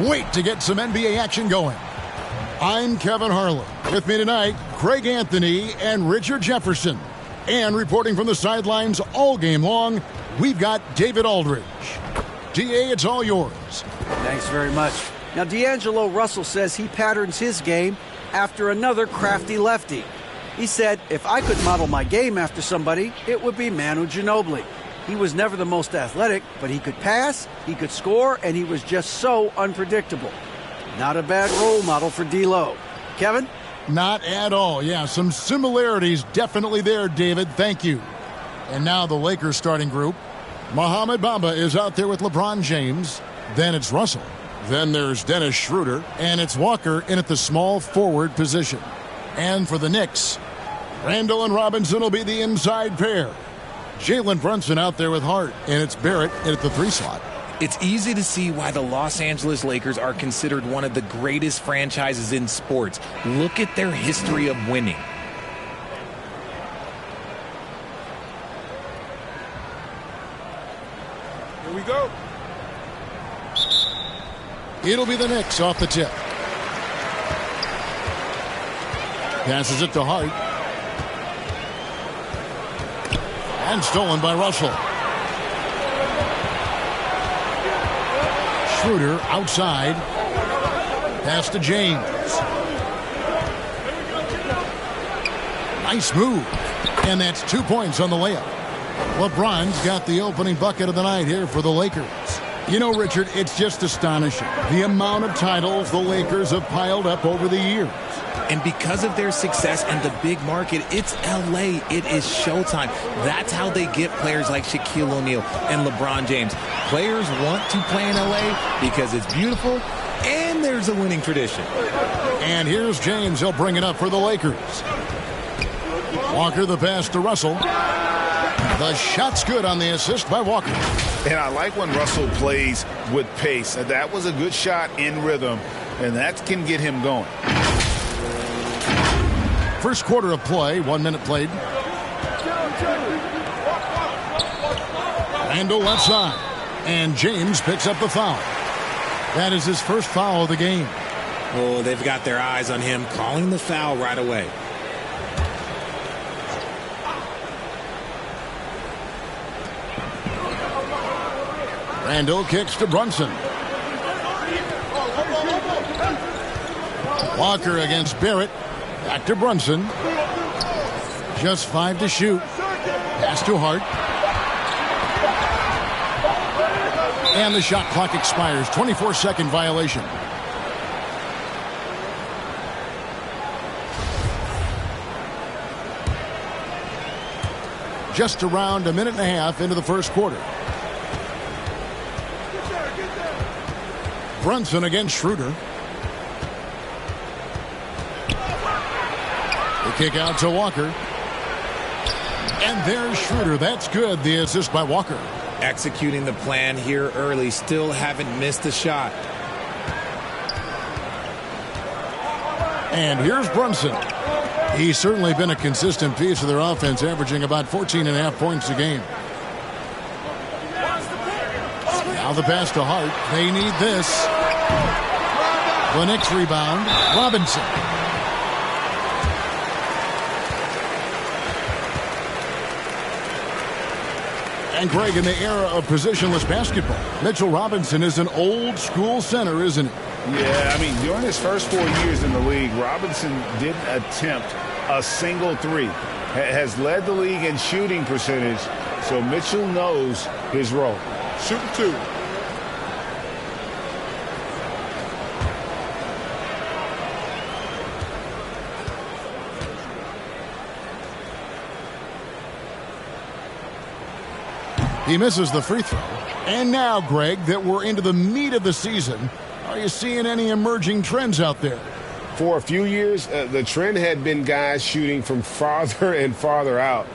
wait to get some NBA action going. I'm Kevin Harlan. With me tonight, Craig Anthony and Richard Jefferson. And reporting from the sidelines all game long, we've got David Aldridge. DA, it's all yours. Thanks very much. Now, D'Angelo Russell says he patterns his game after another crafty lefty. He said, if I could model my game after somebody, it would be Manu Ginobili. He was never the most athletic, but he could pass, he could score, and he was just so unpredictable. Not a bad role model for D'Lo. Kevin? Not at all. Yeah, some similarities definitely there, David. Thank you. And now the Lakers starting group. Mohamed Bamba is out there with LeBron James. Then it's Russell. Then there's Dennis Schroeder. And it's Walker in at the small forward position. And for the Knicks, Randall and Robinson will be the inside pair. Jalen Brunson out there with Hart. And it's Barrett in at the 3 slot. It's easy to see why the Los Angeles Lakers are considered one of the greatest franchises in sports. Look at their history of winning. Here we go. It'll be the Knicks off the tip. Passes it to Hart. And stolen by Russell. Schroeder outside. Pass to James. Nice move. And that's 2 points on the layup. LeBron's got the opening bucket of the night here for the Lakers. You know, Richard, it's just astonishing the amount of titles the Lakers have piled up over the years. And because of their success and the big market, it's L.A. It is showtime. That's how they get players like Shaquille O'Neal and LeBron James. Players want to play in L.A. because it's beautiful and there's a winning tradition. And here's James. He'll bring it up for the Lakers. Walker the pass to Russell. The shot's good on the assist by Walker. And I like when Russell plays with pace. That was a good shot in rhythm, and that can get him going. First quarter of play, 1 minute played. Randall left side. And James picks up the foul. That is his first foul of the game. Oh, they've got their eyes on him, calling the foul right away. Randall kicks to Brunson. Walker against Barrett. Back to Brunson. Just 5 to shoot. Pass to Hart. And the shot clock expires. 24-second violation. Just around a minute and a half into the first quarter. Brunson against Schroeder. The kick out to Walker. And there's Schroeder. That's good. The assist by Walker. Executing the plan here early. Still haven't missed a shot. And here's Brunson. He's certainly been a consistent piece of their offense, averaging about 14.5 points a game. Now the pass to Hart. They need this. The Knicks rebound. Robinson. And Greg, in the era of positionless basketball, Mitchell Robinson is an old school center, isn't he? Yeah, I mean, during his first 4 years in the league, Robinson didn't attempt a single three. Has led the league in shooting percentage, so Mitchell knows his role. Shooting 2. He misses the free throw. And now, Greg, that we're into the meat of the season, are you seeing any emerging trends out there? For a few years, the trend had been guys shooting from farther and farther out.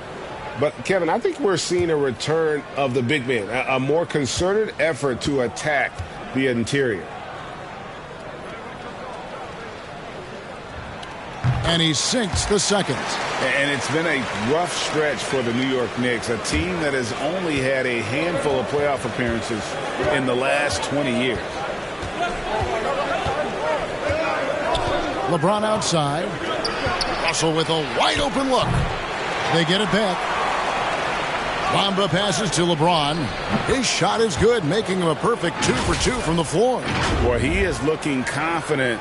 But, Kevin, I think we're seeing a return of the big man, a more concerted effort to attack the interior. And he sinks the second. And it's been a rough stretch for the New York Knicks, a team that has only had a handful of playoff appearances in the last 20 years. LeBron outside. Russell with a wide open look. They get it back. Bamba passes to LeBron. His shot is good, making him a perfect 2 for 2 from the floor. Boy, he is looking confident.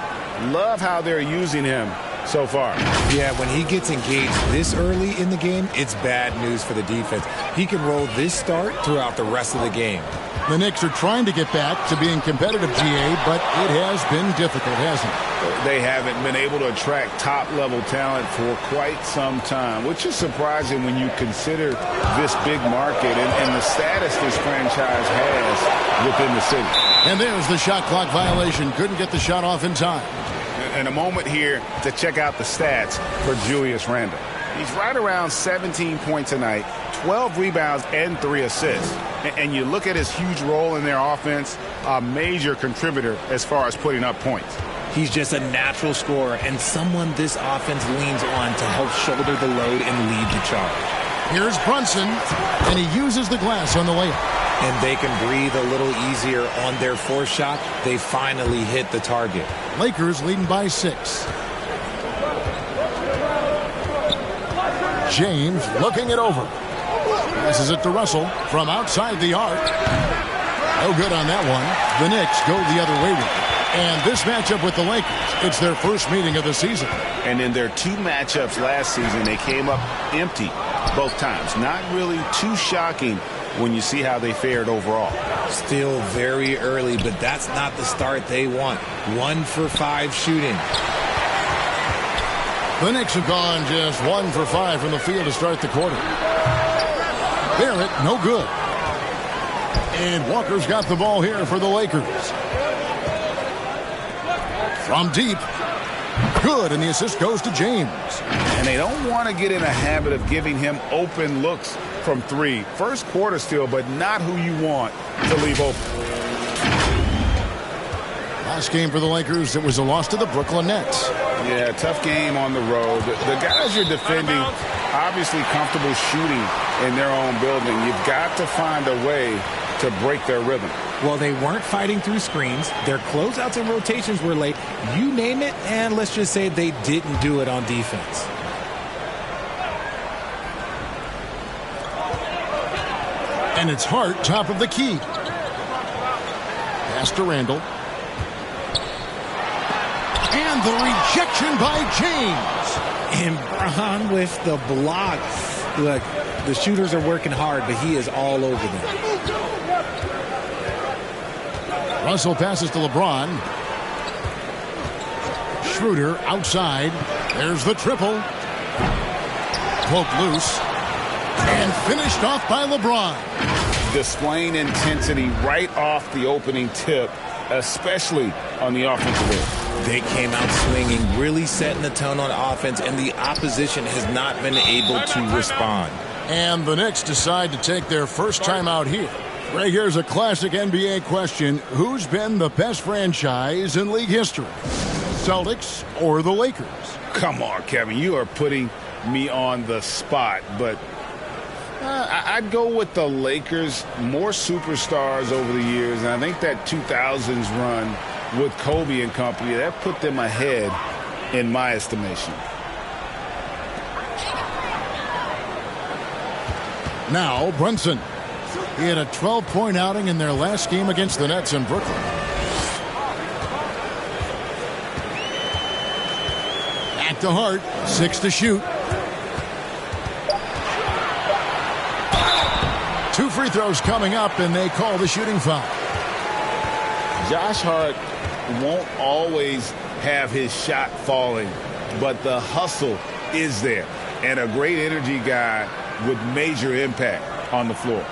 Love how they're using him so far. Yeah, when he gets engaged this early in the game, it's bad news for the defense. He can roll this start throughout the rest of the game. The Knicks are trying to get back to being competitive, GA, but it has been difficult, hasn't it? They haven't been able to attract top-level talent for quite some time, which is surprising when you consider this big market and the status this franchise has within the city. And there's the shot clock violation. Couldn't get the shot off in time. And a moment here to check out the stats for Julius Randle. He's right around 17 points a night, 12 rebounds, and 3 assists. And you look at his huge role in their offense, a major contributor as far as putting up points. He's just a natural scorer and someone this offense leans on to help shoulder the load and lead the charge. Here's Brunson, and he uses the glass on the layup. And they can breathe a little easier on their fourth shot. They finally hit the target. Lakers leading by 6. James looking it over. Passes it to Russell from outside the arc. No good on that one. The Knicks go the other way with it. And this matchup with the Lakers, it's their first meeting of the season. And in their 2 matchups last season, they came up empty both times. Not really too shocking when you see how they fared overall. Still very early, but that's not the start they want. 1 for 5 shooting. The Knicks have gone just 1 for 5 from the field to start the quarter. Barrett, no good. And Walker's got the ball here for the Lakers. From deep. Good, and the assist goes to James. And they don't want to get in a habit of giving him open looks from 3. First quarter still, but not who you want to leave open. Last game for the Lakers, it was a loss to the Brooklyn Nets. Yeah, tough game on the road. The guys you're defending, obviously comfortable shooting in their own building. You've got to find a way to break their rhythm. Well, they weren't fighting through screens. Their closeouts and rotations were late. You name it, and let's just say they didn't do it on defense. And it's Hart, top of the key. Pass to Randle. And the rejection by James. And Braun with the block. Look, the shooters are working hard, but he is all over them. Russell passes to LeBron. Schroeder outside. There's the triple. Poked loose. And finished off by LeBron. Displaying intensity right off the opening tip, especially on the offensive end. They came out swinging, really setting the tone on offense, and the opposition has not been able to respond. And the Knicks decide to take their first time out here. Right here's a classic NBA question. Who's been the best franchise in league history? Celtics or the Lakers? Come on, Kevin. You are putting me on the spot, but I'd go with the Lakers. More superstars over the years, and I think that 2000s run with Kobe and company, that put them ahead in my estimation. Now Brunson. He had a 12-point outing in their last game against the Nets in Brooklyn. Back to Hart. 6 to shoot. 2 free throws coming up, and they call the shooting foul. Josh Hart won't always have his shot falling, but the hustle is there. And a great energy guy with major impact on the floor.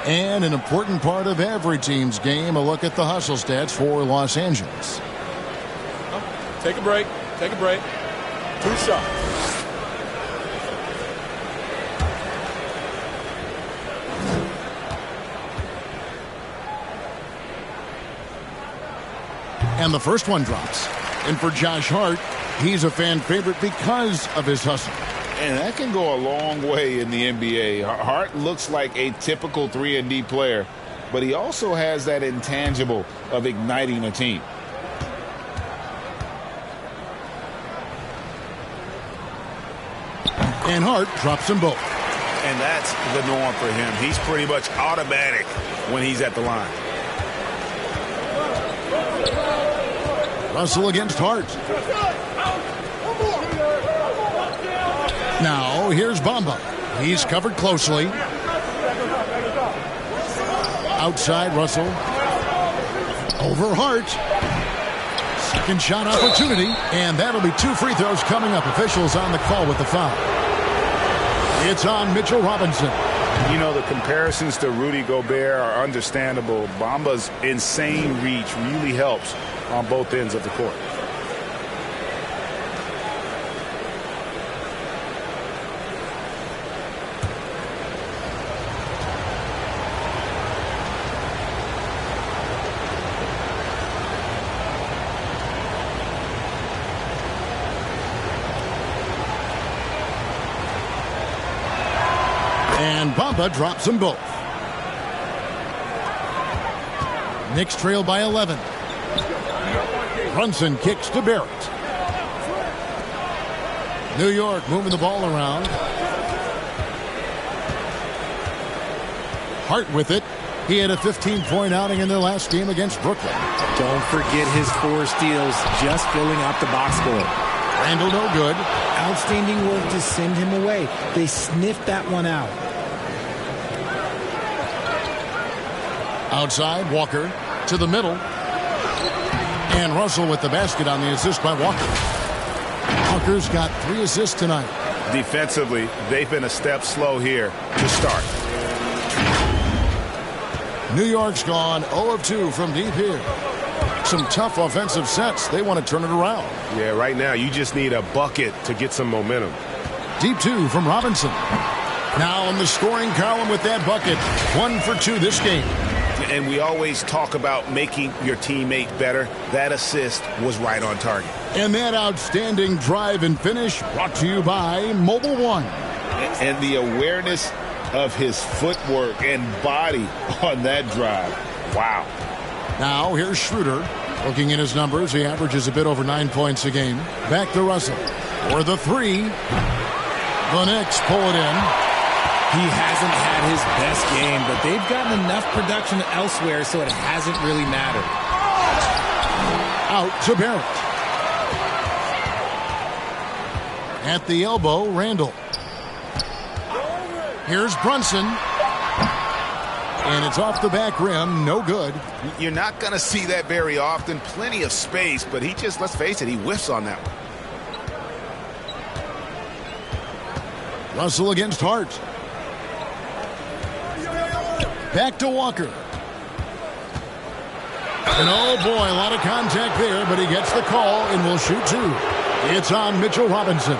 And an important part of every team's game, a look at the hustle stats for Los Angeles. Take a break. Take a break. 2 shots. And the first one drops. And for Josh Hart, he's a fan favorite because of his hustle. And that can go a long way in the NBA. Hart looks like a typical 3-and-D player, but he also has that intangible of igniting a team. And Hart drops them both. And that's the norm for him. He's pretty much automatic when he's at the line. Russell against Hart. Now, here's Bamba. He's covered closely. Outside, Russell. Over Hart. Second shot opportunity. And that'll be 2 free throws coming up. Officials on the call with the foul. It's on Mitchell Robinson. You know, the comparisons to Rudy Gobert are understandable. Bamba's insane reach really helps on both ends of the court. And Bamba drops them both. Knicks trail by 11. Brunson kicks to Barrett. New York moving the ball around. Hart with it. He had a 15-point outing in their last game against Brooklyn. Don't forget his 4 steals, just filling up the box score. Randall no good. Outstanding work to send him away. They sniffed that one out. Outside, Walker to the middle. And Russell with the basket on the assist by Walker. Walker's got 3 assists tonight. Defensively, they've been a step slow here to start. New York's gone 0 of 2 from deep here. Some tough offensive sets. They want to turn it around. Yeah, right now you just need a bucket to get some momentum. Deep 2 from Robinson. Now in the scoring column with that bucket. 1 for 2 this game. And we always talk about making your teammate better. That assist was right on target. And that outstanding drive and finish brought to you by Mobile One. And the awareness of his footwork and body on that drive. Wow. Now here's Schroeder. Looking at his numbers, he averages a bit over 9 points a game. Back to Russell. For the 3. The Knicks pull it in. He hasn't had his best game, but they've gotten enough production elsewhere, so it hasn't really mattered. Out to Barrett. At the elbow, Randall. Here's Brunson. And it's off the back rim, no good. You're not going to see that very often. Plenty of space, but he just, let's face it, he whiffs on that one. Russell against Hart. Back to Walker. And oh boy, a lot of contact there, but he gets the call and will shoot 2. It's on Mitchell Robinson.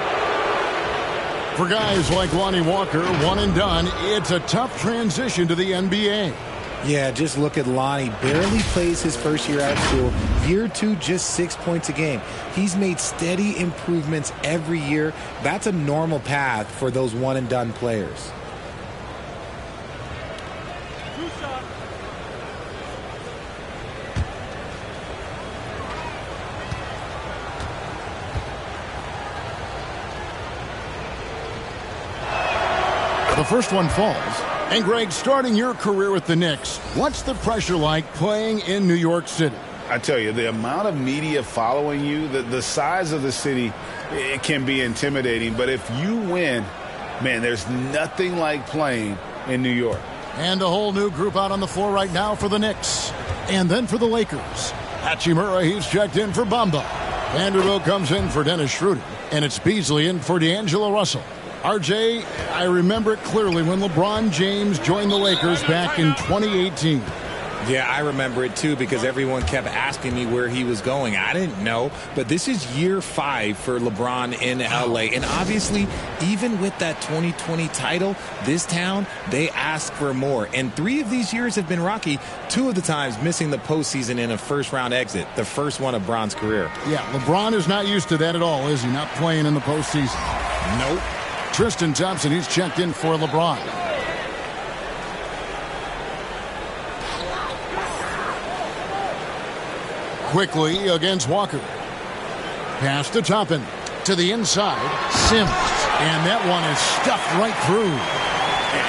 For guys like Lonnie Walker, one and done, it's a tough transition to the NBA. Yeah, just look at Lonnie. Barely plays his first year out of school. Year 2, just 6 points a game. He's made steady improvements every year. That's a normal path for those one-and-done players. The first one falls. And Greg, starting your career with the Knicks, what's the pressure like playing in New York City? I tell you, the amount of media following you, the size of the city, it can be intimidating. But if you win, man, there's nothing like playing in New York. And a whole new group out on the floor right now for the Knicks. And then for the Lakers. Hachimura, he's checked in for Bamba. Vanderbilt comes in for Dennis Schroeder. And it's Beasley in for D'Angelo Russell. RJ, I remember it clearly when LeBron James joined the Lakers back in 2018. Yeah, I remember it too because everyone kept asking me where he was going. I didn't know, but this is year 5 for LeBron in LA. And obviously, even with that 2020 title, this town, they ask for more. And 3 of these years have been rocky, 2 of the times missing the postseason in a first-round exit, the first one of Bron's career. Yeah, LeBron is not used to that at all, is he? Not playing in the postseason. Nope. Tristan Thompson, he's checked in for LeBron. Quickly against Walker. Pass to Toppin. To the inside. Sims. And that one is stuffed right through.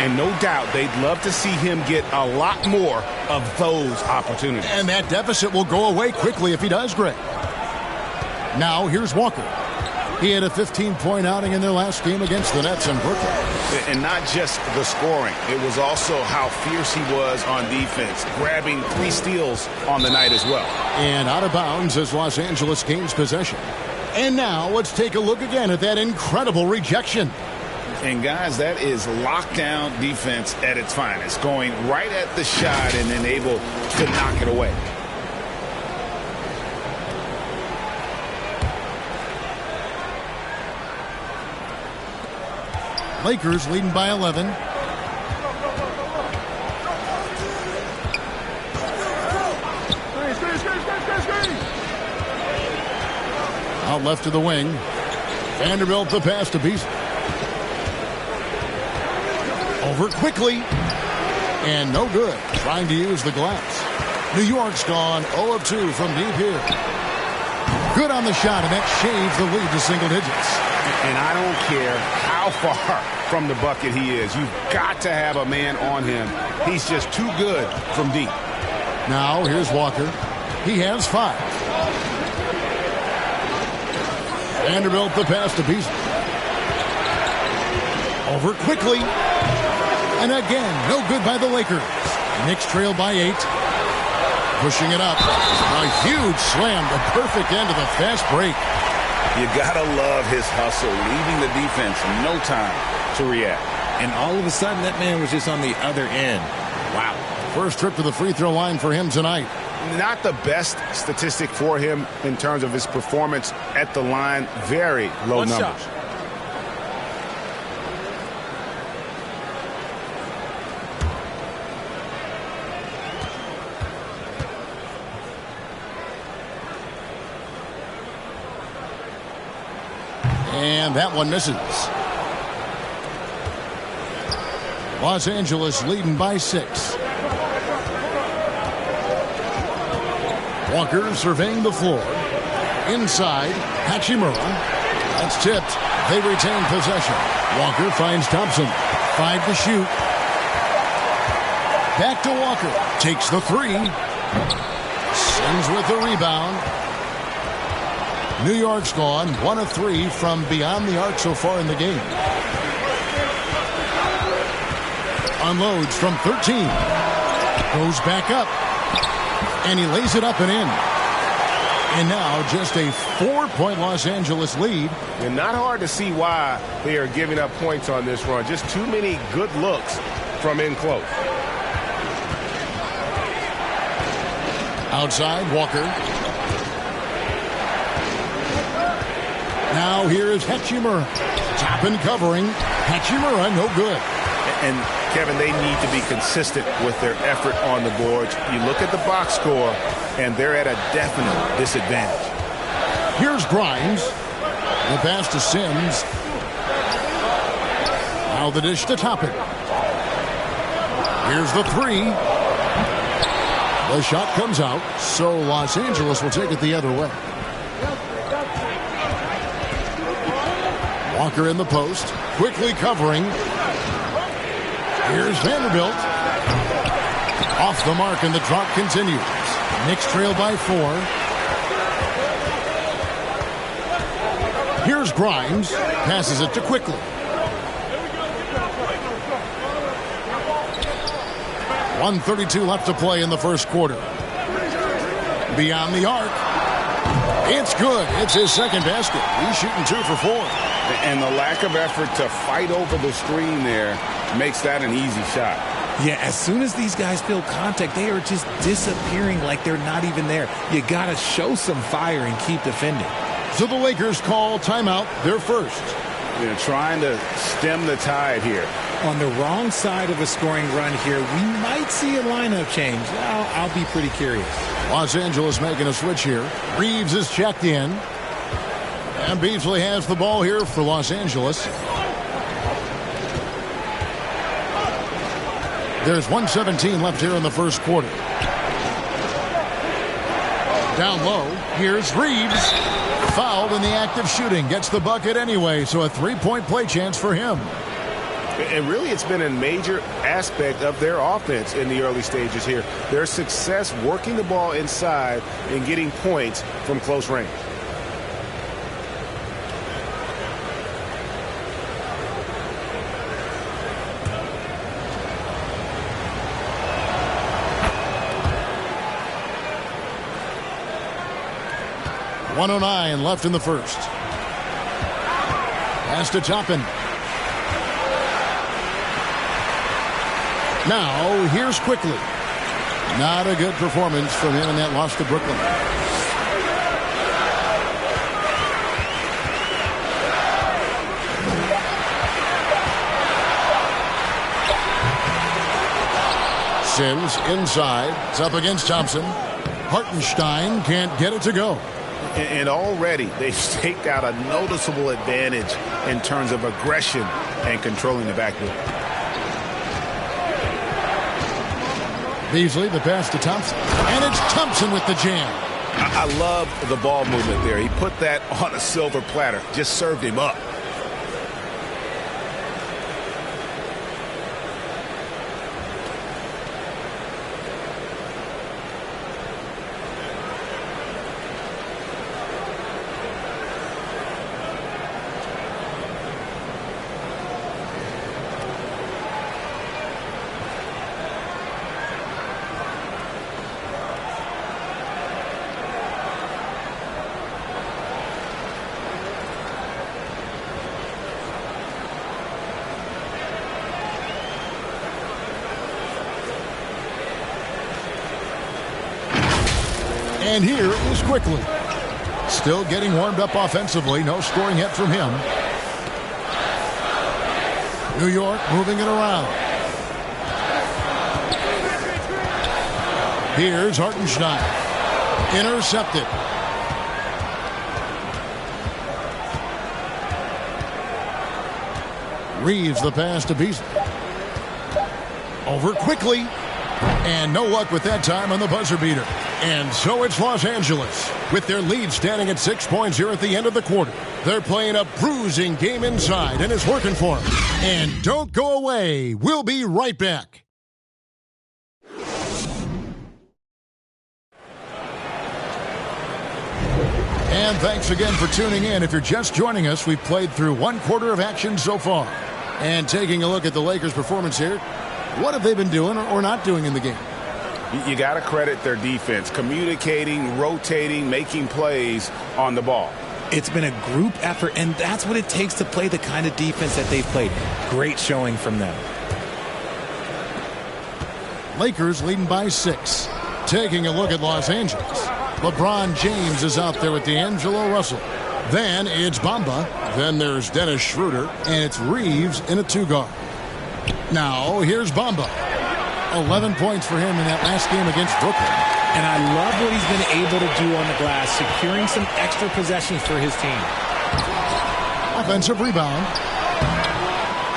And no doubt they'd love to see him get a lot more of those opportunities. And that deficit will go away quickly if he does, Greg. Now here's Walker. He had a 15-point outing in their last game against the Nets in Brooklyn. And not just the scoring. It was also how fierce he was on defense, grabbing 3 steals on the night as well. And out of bounds as Los Angeles gains possession. And now let's take a look again at that incredible rejection. And guys, that is lockdown defense at its finest, going right at the shot and then able to knock it away. Lakers leading by 11. Out left to the wing. Vanderbilt the pass to Beasley. Over quickly. And no good. Trying to use the glass. New York's gone 0 of 2 from deep here. Good on the shot, and that shaves the lead to single digits. And I don't care how far from the bucket he is. You've got to have a man on him. He's just too good from deep. Now here's Walker. He has 5. Vanderbilt the pass to Beasley. Over quickly. And again, no good by the Lakers. Knicks trail by 8. Pushing it up. A huge slam, the perfect end of the fast break. You gotta love his hustle, leaving the defense no time to react. And all of a sudden, that man was just on the other end. Wow. First trip to the free throw line for him tonight. Not the best statistic for him in terms of his performance at the line. Very low One numbers. shot. And that one misses. Los Angeles leading by 6. Walker surveying the floor. Inside, Hachimura. That's tipped. They retain possession. Walker finds Thompson. 5 to shoot. Back to Walker. Takes the 3. Sings with the rebound. New York's gone 1 of 3 from beyond the arc so far in the game. Unloads from 13. Goes back up. And he lays it up and in. And now just a 4-point Los Angeles lead. And not hard to see why they are giving up points on this run. Just too many good looks from in close. Outside, Walker. Now here is Hachimura. Top and covering. Hachimura, no good. And, Kevin, they need to be consistent with their effort on the boards. You look at the box score, and they're at a definite disadvantage. Here's Grimes. The pass to Sims. Now the dish to Toppin. Here's the 3. The shot comes out, so Los Angeles will take it the other way. Walker in the post, quickly covering. Here's Vanderbilt. Off the mark, and the drop continues. Knicks trail by 4. Here's Grimes. Passes it to Quickly. .132 left to play in the first quarter. Beyond the arc. It's good. It's his second basket. He's shooting 2 for 4. And the lack of effort to fight over the screen there makes that an easy shot. Yeah, as soon as these guys feel contact, they are just disappearing like they're not even there. You got to show some fire and keep defending. So the Lakers call timeout, their first. You know, trying to stem the tide here. On the wrong side of a scoring run here, we might see a lineup change. I'll be pretty curious. Los Angeles making a switch here. Reeves is checked in. And Beasley has the ball here for Los Angeles. There's 1:17 left here in the first quarter. Down low, here's Reeves. Fouled in the act of shooting. Gets the bucket anyway, so a three-point play chance for him. And really, it's been a major aspect of their offense in the early stages here. Their success working the ball inside and getting points from close range. .109 left in the first. Pass to Toppin. Now, here's Quickly. Not a good performance from him in that loss to Brooklyn. Sims inside. It's up against Thompson. Hartenstein can't get it to go. And already they've staked out a noticeable advantage in terms of aggression and controlling the backcourt. Beasley, the pass to Thompson. And it's Thompson with the jam. I love the ball movement there. He put that on a silver platter. Just served him up. And here is Quickly. Still getting warmed up offensively. No scoring yet from him. New York moving it around. Here's Hartenstein. Intercepted. Reeves the pass to Beasley. Over Quickly. And no luck with that time on the buzzer beater. And so it's Los Angeles with their lead standing at 6 points here at the end of the quarter. They're playing a bruising game inside, and it's working for them. And don't go away. We'll be right back. And thanks again for tuning in. If you're just joining us, we've played through one quarter of action so far. And taking a look at the Lakers' performance here, what have they been doing or not doing in the game? You got to credit their defense, communicating, rotating, making plays on the ball. It's been a group effort, and that's what it takes to play the kind of defense that they've played. Great showing from them. Lakers leading by 6. Taking a look at Los Angeles. LeBron James is out there with D'Angelo Russell. Then it's Bamba. Then there's Dennis Schroeder. And it's Reeves in a 2-guard. Now here's Bamba. 11 points for him in that last game against Brooklyn. And I love what he's been able to do on the glass, securing some extra possessions for his team. Offensive rebound.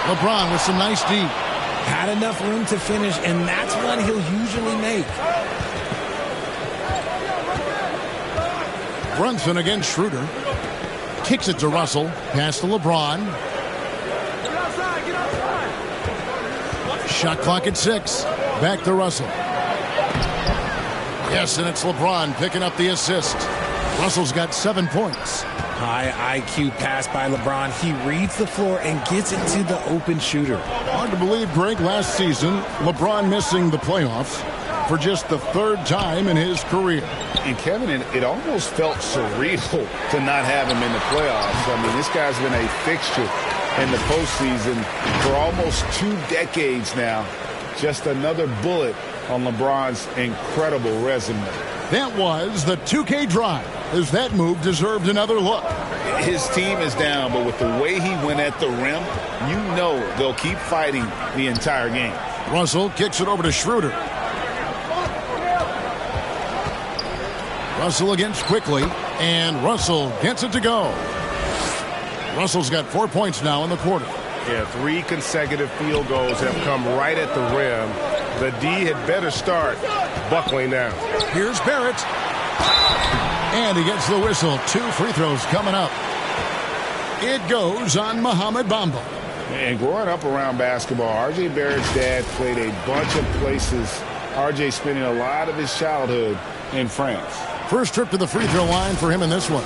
LeBron with some nice D. Had enough room to finish, and that's one he'll usually make. Brunson against Schroeder. Kicks it to Russell. Pass to LeBron. Shot clock at 6. Back to Russell. Yes, and it's LeBron picking up the assist. Russell's got 7 points. High IQ pass by LeBron. He reads the floor and gets it to the open shooter. Hard to believe, Greg, last season, LeBron missing the playoffs for just the 3rd time in his career. And Kevin, it almost felt surreal to not have him in the playoffs. I mean, this guy's been a fixture in the postseason for almost 2 decades now. Just another bullet on LeBron's incredible resume. That was the 2K drive, as that move deserved another look. His team is down, but with the way he went at the rim, you know they'll keep fighting the entire game. Russell kicks it over to Schroeder. Russell against Quickly, and Russell gets it to go. Russell's got 4 points now in the quarter. Yeah, 3 consecutive field goals have come right at the rim. The D had better start buckling down. Here's Barrett. And he gets the whistle. 2 free throws coming up. It goes on Mohamed Bamba. And growing up around basketball, R.J. Barrett's dad played a bunch of places. R.J. spending a lot of his childhood in France. First trip to the free throw line for him in this one.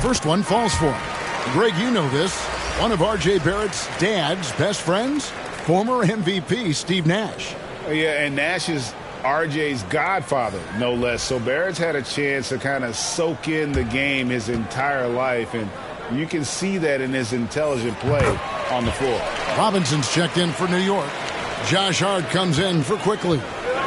First one falls for him. Greg, you know this. One of R.J. Barrett's dad's best friends, former MVP Steve Nash. Yeah, and Nash is R.J.'s godfather, no less. So Barrett's had a chance to kind of soak in the game his entire life, and you can see that in his intelligent play on the floor. Robinson's checked in for New York. Josh Hart comes in for Quickly.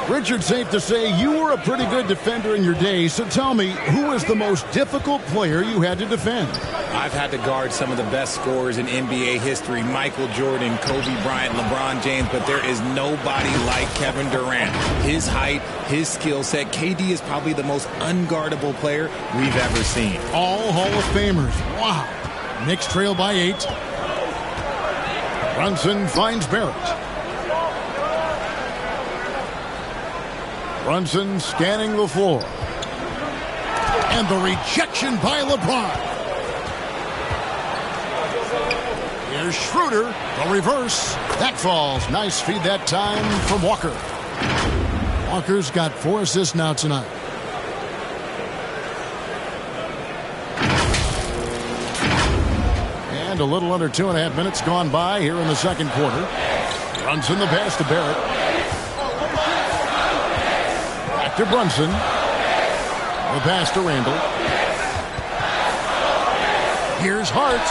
Richard, safe to say you were a pretty good defender in your day, so tell me, who was the most difficult player you had to defend? I've had to guard some of the best scorers in NBA history, Michael Jordan, Kobe Bryant, LeBron James, but there is nobody like Kevin Durant. His height, his skill set, KD is probably the most unguardable player we've ever seen. All Hall of Famers. Wow. Knicks trail by 8. Brunson finds Barrett. Brunson scanning the floor. And the rejection by LeBron. Here's Schroeder. The reverse. That falls. Nice feed that time from Walker. Walker's got 4 assists now tonight. And a little under 2.5 minutes gone by here in the second quarter. Brunson the pass to Barrett. To Brunson. The pass to Randall. Here's Hart.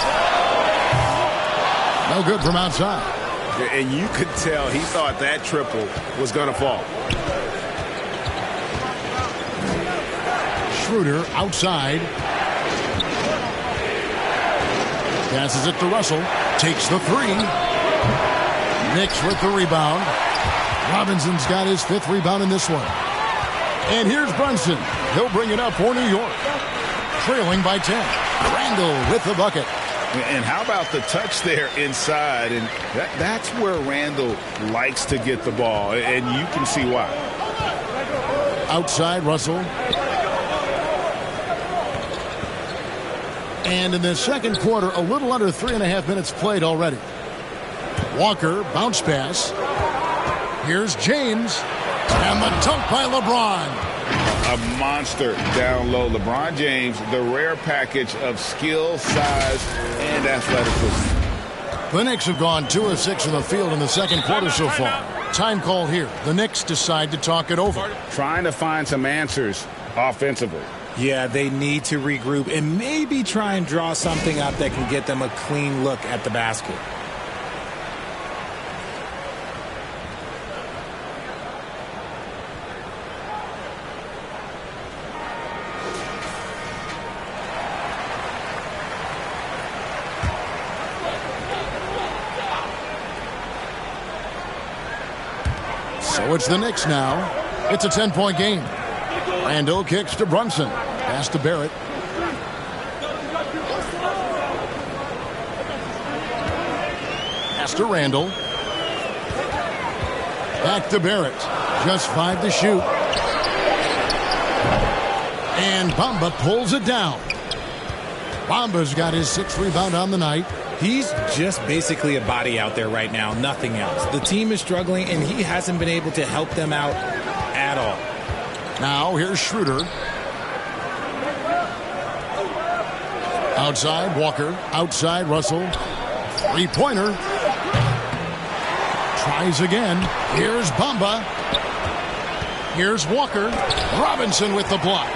No good from outside. And you could tell he thought that triple was going to fall. Schroeder outside. Passes it to Russell. Takes the 3. Knicks with the rebound. Robinson's got his 5th rebound in this one. And here's Brunson. He'll bring it up for New York. Trailing by 10. Randall with the bucket. And how about the touch there inside? And that's where Randall likes to get the ball. And you can see why. Outside, Russell. And in the second quarter, a little under 3.5 minutes played already. Walker, bounce pass. Here's James. And the dunk by LeBron. A monster down low. LeBron James, the rare package of skill, size, and athleticism. The Knicks have gone 2 of 6 from the field in the second quarter so far. Time call here. The Knicks decide to talk it over. Trying to find some answers offensively. Yeah, they need to regroup and maybe try and draw something up that can get them a clean look at the basket. So it's the Knicks now. It's a 10-point game. Randall kicks to Brunson. Pass to Barrett. Pass to Randall. Back to Barrett. Just 5 to shoot. And Bamba pulls it down. Bamba's got his 6th rebound on the night. He's just basically a body out there right now, nothing else. The team is struggling, and he hasn't been able to help them out at all. Now here's Schroeder. Outside, Walker. Outside, Russell. 3-pointer. Tries again. Here's Bamba. Here's Walker. Robinson with the block.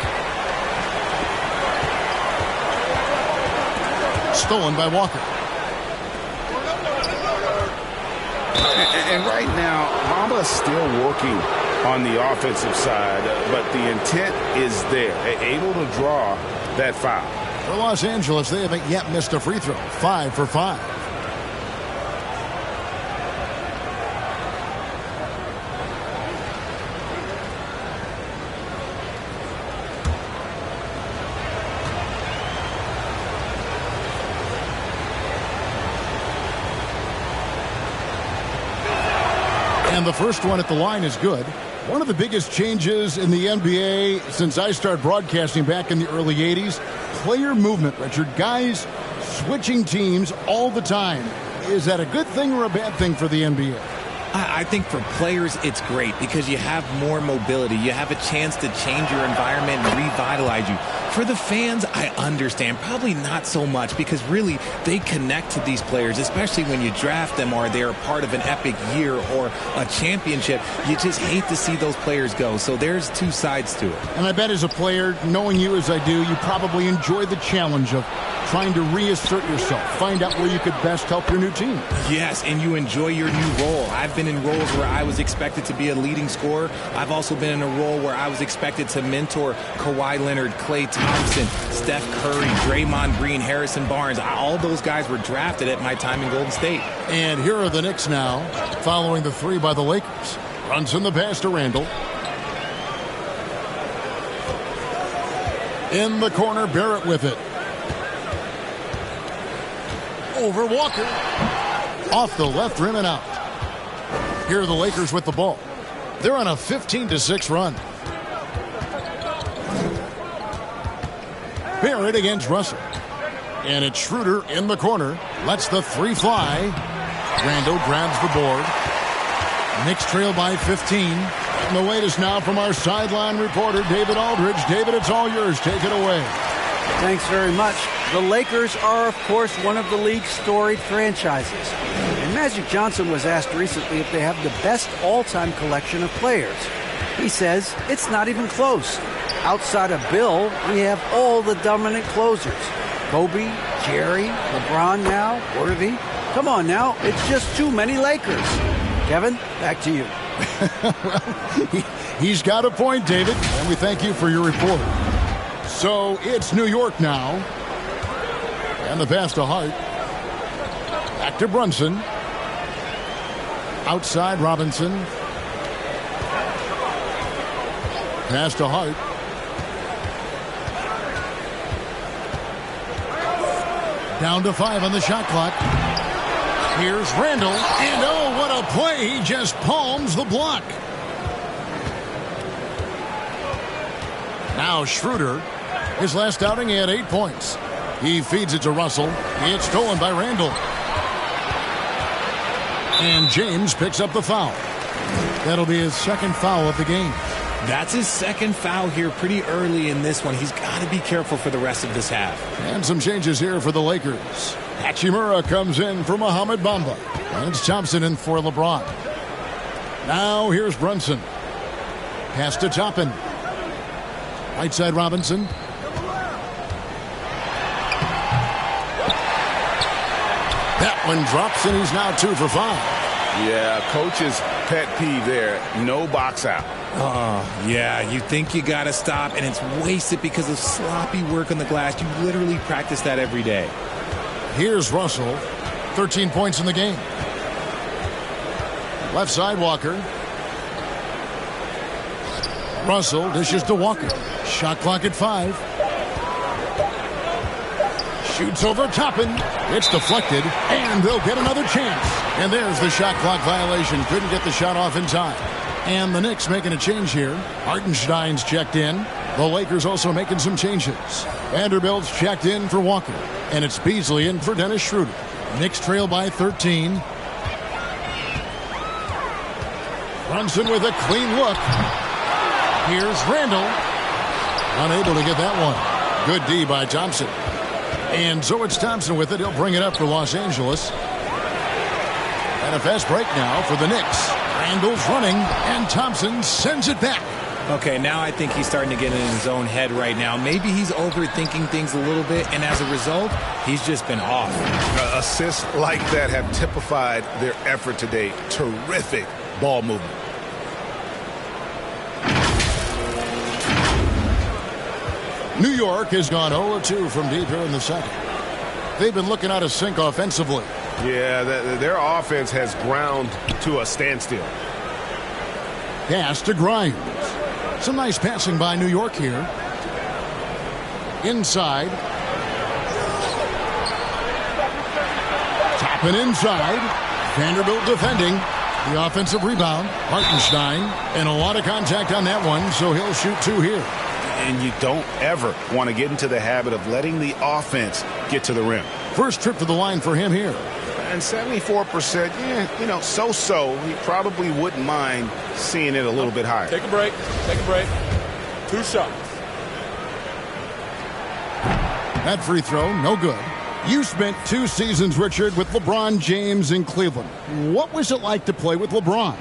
Stolen by Walker. And right now, Bamba's still working on the offensive side, but the intent is there. Able to draw that foul. For Los Angeles, they haven't yet missed a free throw. 5 for 5. And the first one at the line is good. One of the biggest changes in the NBA since I started broadcasting back in the early 80s, player movement, Richard. Guys switching teams all the time. Is that a good thing or a bad thing for the NBA? I think for players, it's great because you have more mobility. You have a chance to change your environment and revitalize you. For the fans, I understand. Probably not so much because really they connect to these players, especially when you draft them or they're a part of an epic year or a championship. You just hate to see those players go. So there's two sides to it. And I bet as a player, knowing you as I do, you probably enjoy the challenge of trying to reassert yourself, find out where you could best help your new team. Yes, and you enjoy your new role. I've been in roles where I was expected to be a leading scorer. I've also been in a role where I was expected to mentor Kawhi Leonard, Klay Thompson, Steph Curry, Draymond Green, Harrison Barnes. All those guys were drafted at my time in Golden State. And here are the Knicks now, following the three by the Lakers. Brunson the pass to Randall. In the corner, Barrett with it. Over Walker. Off the left rim and out. Here are the Lakers with the ball. They're on a 15-6 run. Barrett against Russell. And it's Schroeder in the corner. Lets the three fly. Randall grabs the board. Knicks trail by 15. And the latest now from our sideline reporter, David Aldridge. David, it's all yours. Take it away. Thanks very much. The Lakers are, of course, one of the league's storied franchises. And Magic Johnson was asked recently if they have the best all-time collection of players. He says it's not even close. Outside of Bill, we have all the dominant closers. Kobe, Jerry, LeBron now, Worthy. Come on now, it's just too many Lakers. Kevin, back to you. Well, he's got a point, David, and we thank you for your report. So it's New York now. And the pass to Hart. Back to Brunson. Outside Robinson. Pass to Hart. Down to 5 on the shot clock. Here's Randall. And oh, what a play. He just palms the block. Now Schroeder. His last outing, he had 8 points. He feeds it to Russell. It's stolen by Randall. And James picks up the foul. That'll be his second foul of the game. That's his second foul here pretty early in this one. He's got to be careful for the rest of this half. And some changes here for the Lakers. Hachimura comes in for Mohamed Bamba. And it's Thompson in for LeBron. Now here's Brunson. Pass to Toppin. Right side Robinson. That one drops, and he's now 2 for 5. Yeah, coach's pet peeve there. No box out. Oh, yeah, you think you got to stop, and it's wasted because of sloppy work on the glass. You literally practice that every day. Here's Russell. 13 points in the game. Left side, Walker. Russell dishes to Walker. Shot clock at 5. Shoots over Toppin. It's deflected, and they'll get another chance. And there's the shot clock violation. Couldn't get the shot off in time. And the Knicks making a change here. Hartenstein's checked in. The Lakers also making some changes. Vanderbilt's checked in for Walker. And it's Beasley in for Dennis Schroeder. Knicks trail by 13. Brunson with a clean look. Here's Randall. Unable to get that one. Good D by Thompson. And so it's Thompson with it. He'll bring it up for Los Angeles. And a fast break now for the Knicks. Randall's running, and Thompson sends it back. Okay, now I think he's starting to get in his own head right now. Maybe he's overthinking things a little bit, and as a result, he's just been off. Assists like that have typified their effort today. Terrific ball movement. New York has gone 0-2 from deep here in the second. They've been looking out of sync offensively. Yeah, their offense has ground to a standstill. Pass to Grimes. Some nice passing by New York here. Inside. Toppin inside. Vanderbilt defending. The offensive rebound, Hartenstein, and a lot of contact on that one, so he'll shoot 2 here. And you don't ever want to get into the habit of letting the offense get to the rim. First trip to the line for him here. And 74%, yeah, so-so. He probably wouldn't mind seeing it a little bit higher. Take a break. Take a break. 2 shots. That free throw, no good. You spent 2 seasons, Richard, with LeBron James in Cleveland. What was it like to play with LeBron?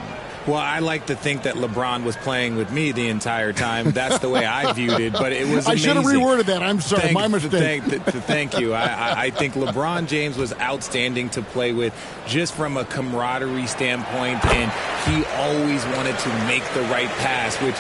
Well, I like to think that LeBron was playing with me the entire time. That's the way I viewed it, but it was amazing. I should have reworded that. I'm sorry, my mistake. Thank you. I think LeBron James was outstanding to play with just from a camaraderie standpoint, and he always wanted to make the right pass, which,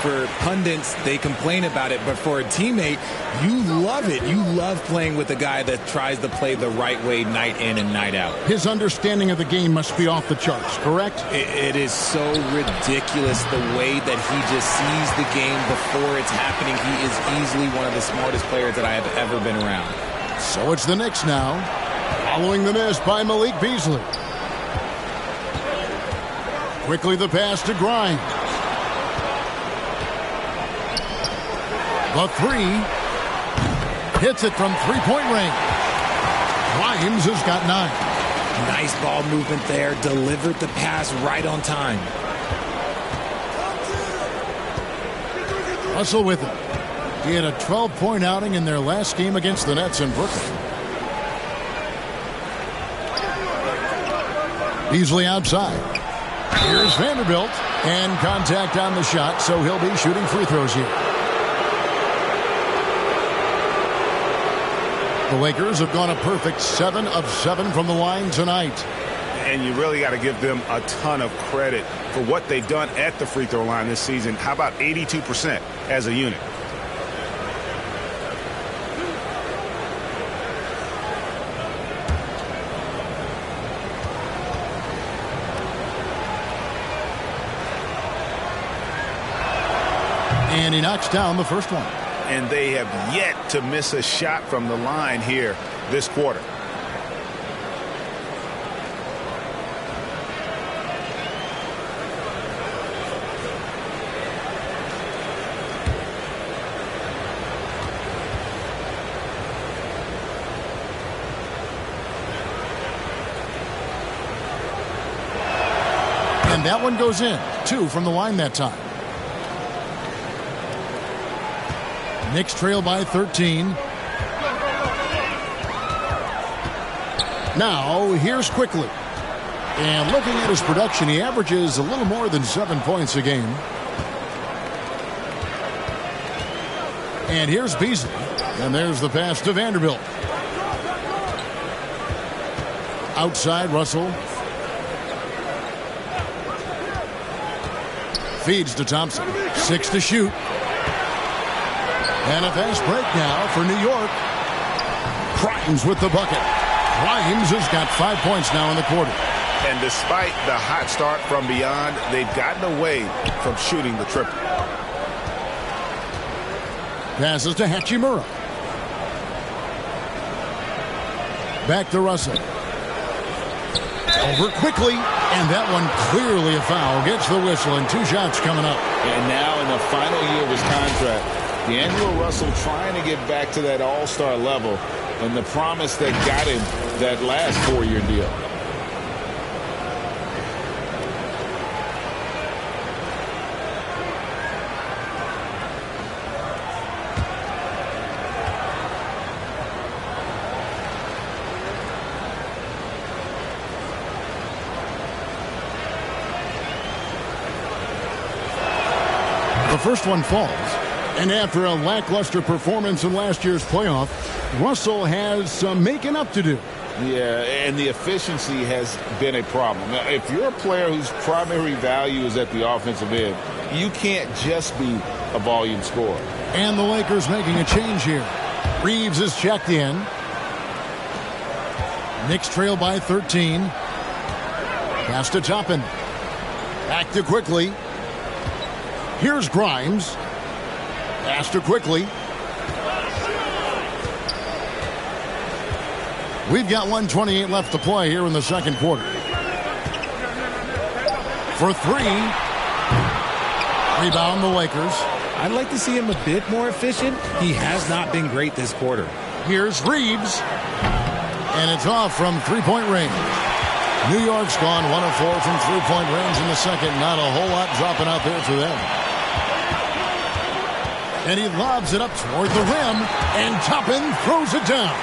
for pundits, they complain about it, but for a teammate, you love it. You love playing with a guy that tries to play the right way night in and night out. His understanding of the game must be off the charts, correct? It is so ridiculous the way that he just sees the game before it's happening. He is easily one of the smartest players that I have ever been around. So it's the Knicks now, following the miss by Malik Beasley. Quickly the pass to Grimes. The 3. Hits it from three-point range. Grimes has got 9. Nice ball movement there. Delivered the pass right on time. Russell with it. He had a 12-point outing in their last game against the Nets in Brooklyn. Beasley outside. Here's Vanderbilt. And contact on the shot, so he'll be shooting free throws here. The Lakers have gone a perfect 7 of 7 from the line tonight. And you really got to give them a ton of credit for what they've done at the free throw line this season. How about 82% as a unit? And he knocks down the first one. And they have yet to miss a shot from the line here this quarter. And that one goes in. 2 from the line that time. Knicks trail by 13. Now, here's Quickly. And looking at his production, he averages a little more than 7 points a game. And here's Beasley. And there's the pass to Vanderbilt. Outside, Russell. Feeds to Thompson. 6 to shoot. And a fast break now for New York. Grimes with the bucket. Grimes has got 5 points now in the quarter. And despite the hot start from beyond, they've gotten away from shooting the triple. Passes to Hachimura. Back to Russell. Over quickly. And that one clearly a foul. Gets the whistle and 2 shots coming up. And now in the final year of his contract, D'Angelo Russell trying to get back to that all-star level and the promise that got him that last 4-year deal. The first one falls. And after a lackluster performance in last year's playoff, Russell has some making up to do. Yeah, and the efficiency has been a problem. Now, if you're a player whose primary value is at the offensive end, you can't just be a volume scorer. And the Lakers making a change here. Reeves is checked in. Knicks trail by 13. Pass to Toppin. Back to Quickly. Here's Grimes. Pass to Quickly. We've got 1:28 left to play here in the second quarter. for three. Rebound the Lakers. I'd like to see him a bit more efficient. He has not been great this quarter. Here's Reeves. And it's off from three-point range. New York's gone 1 of 4 from three-point range in the second. Not a whole lot dropping out there for them. And he lobs it up toward the rim. And Toppin throws it down.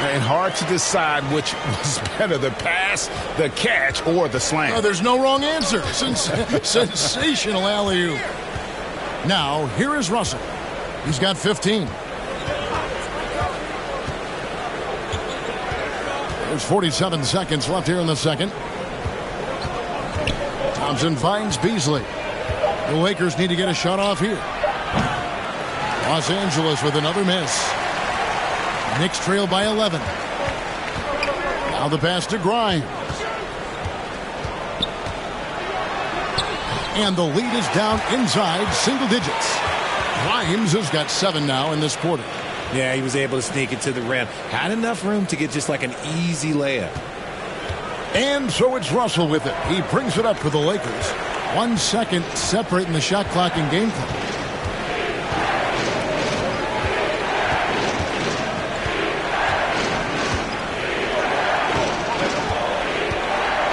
And hard to decide which was better, the pass, the catch, or the slam. Oh, there's no wrong answer. Sensational alley-oop. Now, here is Russell. He's got 15. There's 47 seconds left here in the second. Thompson finds Beasley. The Lakers need to get a shot off here. Los Angeles with another miss. Knicks trail by 11. Now the pass to Grimes. And the lead is down inside single digits. Grimes has got 7 now in this quarter. Yeah, he was able to sneak it to the rim. Had enough room to get just like an easy layup. And so it's Russell with it. He brings it up for the Lakers. 1 second separating the shot clock and game clock.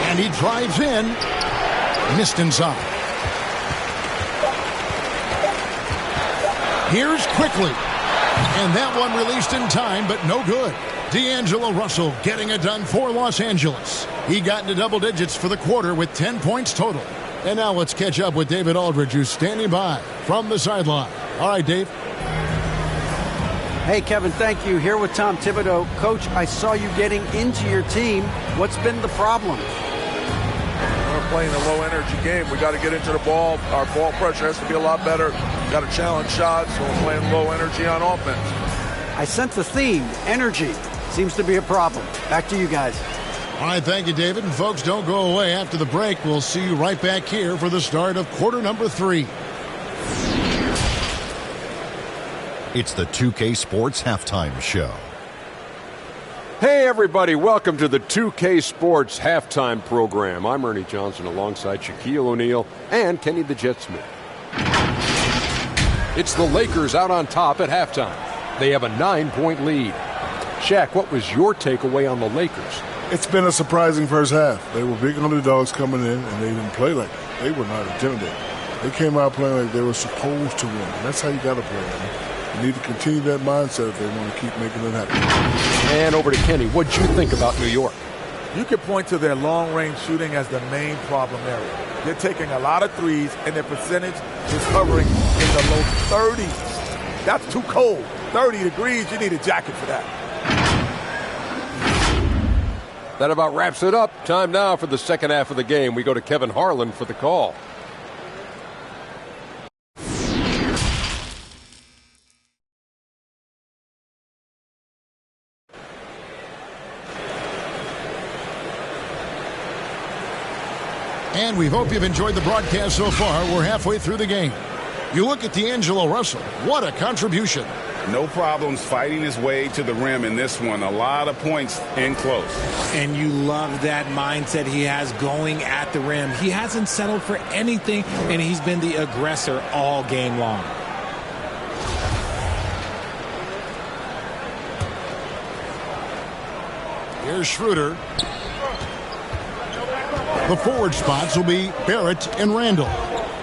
And he drives in. Missed inside. Here's Quickly. And that one released in time, but no good. D'Angelo Russell getting it done for Los Angeles. He got into double digits for the quarter with 10 points total. And now let's catch up with David Aldridge, who's standing by from the sideline. All right, Dave. Hey, Kevin, thank you. Here with Tom Thibodeau. Coach, I saw you getting into your team. What's been the problem? We're playing a low-energy game. We got to get into the ball. Our ball pressure has to be a lot better. Got to challenge shots, so we're playing low energy on offense. I sense the theme, energy, seems to be a problem. Back to you guys. All right, thank you, David. And folks, don't go away. After the break, we'll see you right back here for the start of quarter number 3. It's the 2K Sports Halftime Show. Hey, everybody. Welcome to the 2K Sports Halftime Program. I'm Ernie Johnson alongside Shaquille O'Neal and Kenny the Jet Smith. It's the Lakers out on top at halftime. They have a 9-point lead. Shaq, what was your takeaway on the Lakers? It's been a surprising first half. They were big underdogs coming in, and they didn't play like that. They were not intimidated. They came out playing like they were supposed to win. And that's how you got to play, man. You need to continue that mindset if they want to keep making it happen. And over to Kenny. What'd you think about New York? You can point to their long-range shooting as the main problem area. They're taking a lot of threes, and their percentage is hovering in the low 30s. That's too cold. 30 degrees, you need a jacket for that. That about wraps it up. Time now for the second half of the game. We go to Kevin Harlan for the call. And we hope you've enjoyed the broadcast so far. We're halfway through the game. You look at D'Angelo Russell. What a contribution. No problems fighting his way to the rim in this one. A lot of points in close. And you love that mindset he has going at the rim. He hasn't settled for anything, and he's been the aggressor all game long. Here's Schroeder. The forward spots will be Barrett and Randall.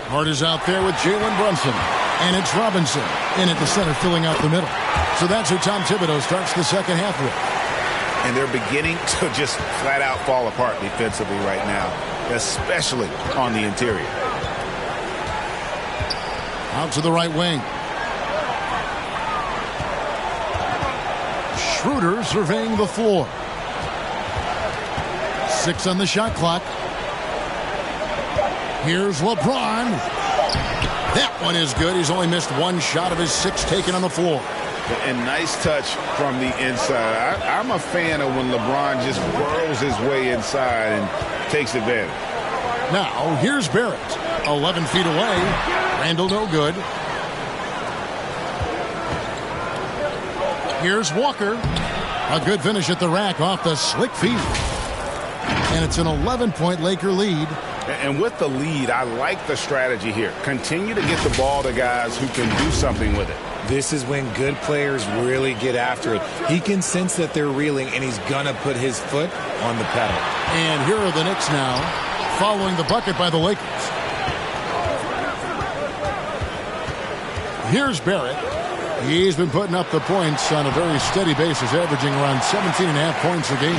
Hart is out there with Jalen Brunson. And it's Robinson in at the center, filling out the middle. So that's who Tom Thibodeau starts the second half with. And they're beginning to just flat out fall apart defensively right now, especially on the interior. Out to the right wing. Schroeder surveying the floor. 6 on the shot clock. Here's LeBron. That one is good. He's only missed 1 shot of his 6 taken on the floor. And nice touch from the inside. I'm a fan of when LeBron just whirls his way inside and takes advantage. Now, here's Barrett. 11 feet away. Randall no good. Here's Walker. A good finish at the rack off the slick feet. And it's an 11-point Laker lead. And with the lead, I like the strategy here. Continue to get the ball to guys who can do something with it. This is when good players really get after it. He can sense that they're reeling, and he's going to put his foot on the pedal. And here are the Knicks now, following the bucket by the Lakers. Here's Barrett. He's been putting up the points on a very steady basis, averaging around 17.5 points a game.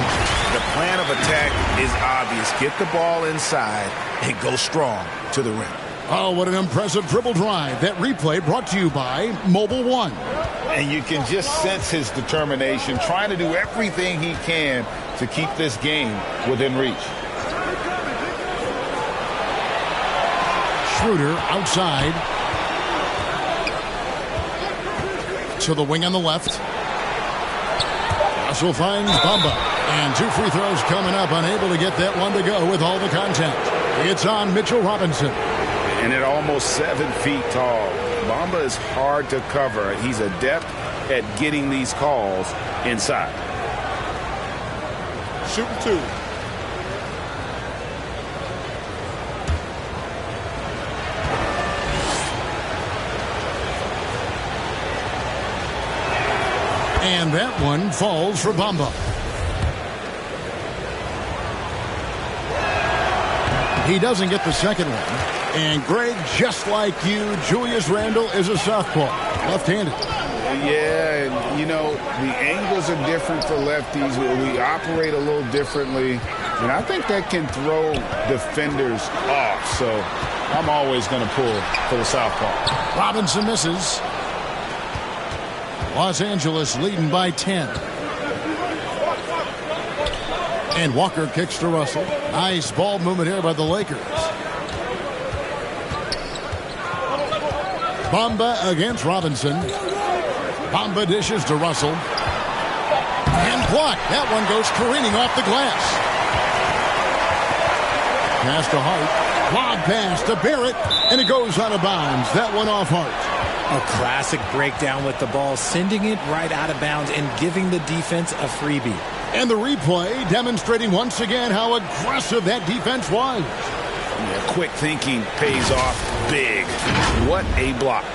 The plan of attack is obvious. Get the ball inside and go strong to the rim. Oh, what an impressive dribble drive. That replay brought to you by Mobile One. And you can just sense his determination, trying to do everything he can to keep this game within reach. Schroeder outside. To the wing on the left. Russell finds Bamba. And 2 free throws coming up, unable to get that one to go with all the contact. It's on Mitchell Robinson. And at almost 7 feet tall, Bamba is hard to cover. He's adept at getting these calls inside. Shooting 2. And that one falls for Bamba. He doesn't get the second one. And Greg, just like you, Julius Randle is a southpaw, left-handed. Yeah, and you know, the angles are different for lefties. We operate a little differently, and I think that can throw defenders off. So I'm always going to pull for the southpaw. Robinson misses. Los Angeles leading by 10. And Walker kicks to Russell. Nice ball movement here by the Lakers. Bamba against Robinson. Bamba dishes to Russell. And blocked. That one goes careening off the glass. Pass to Hart. Lob pass to Barrett. And it goes out of bounds. That one off Hart. A classic breakdown with the ball, sending it right out of bounds and giving the defense a freebie. And the replay demonstrating once again how aggressive that defense was. Yeah, quick thinking pays off big. What a block.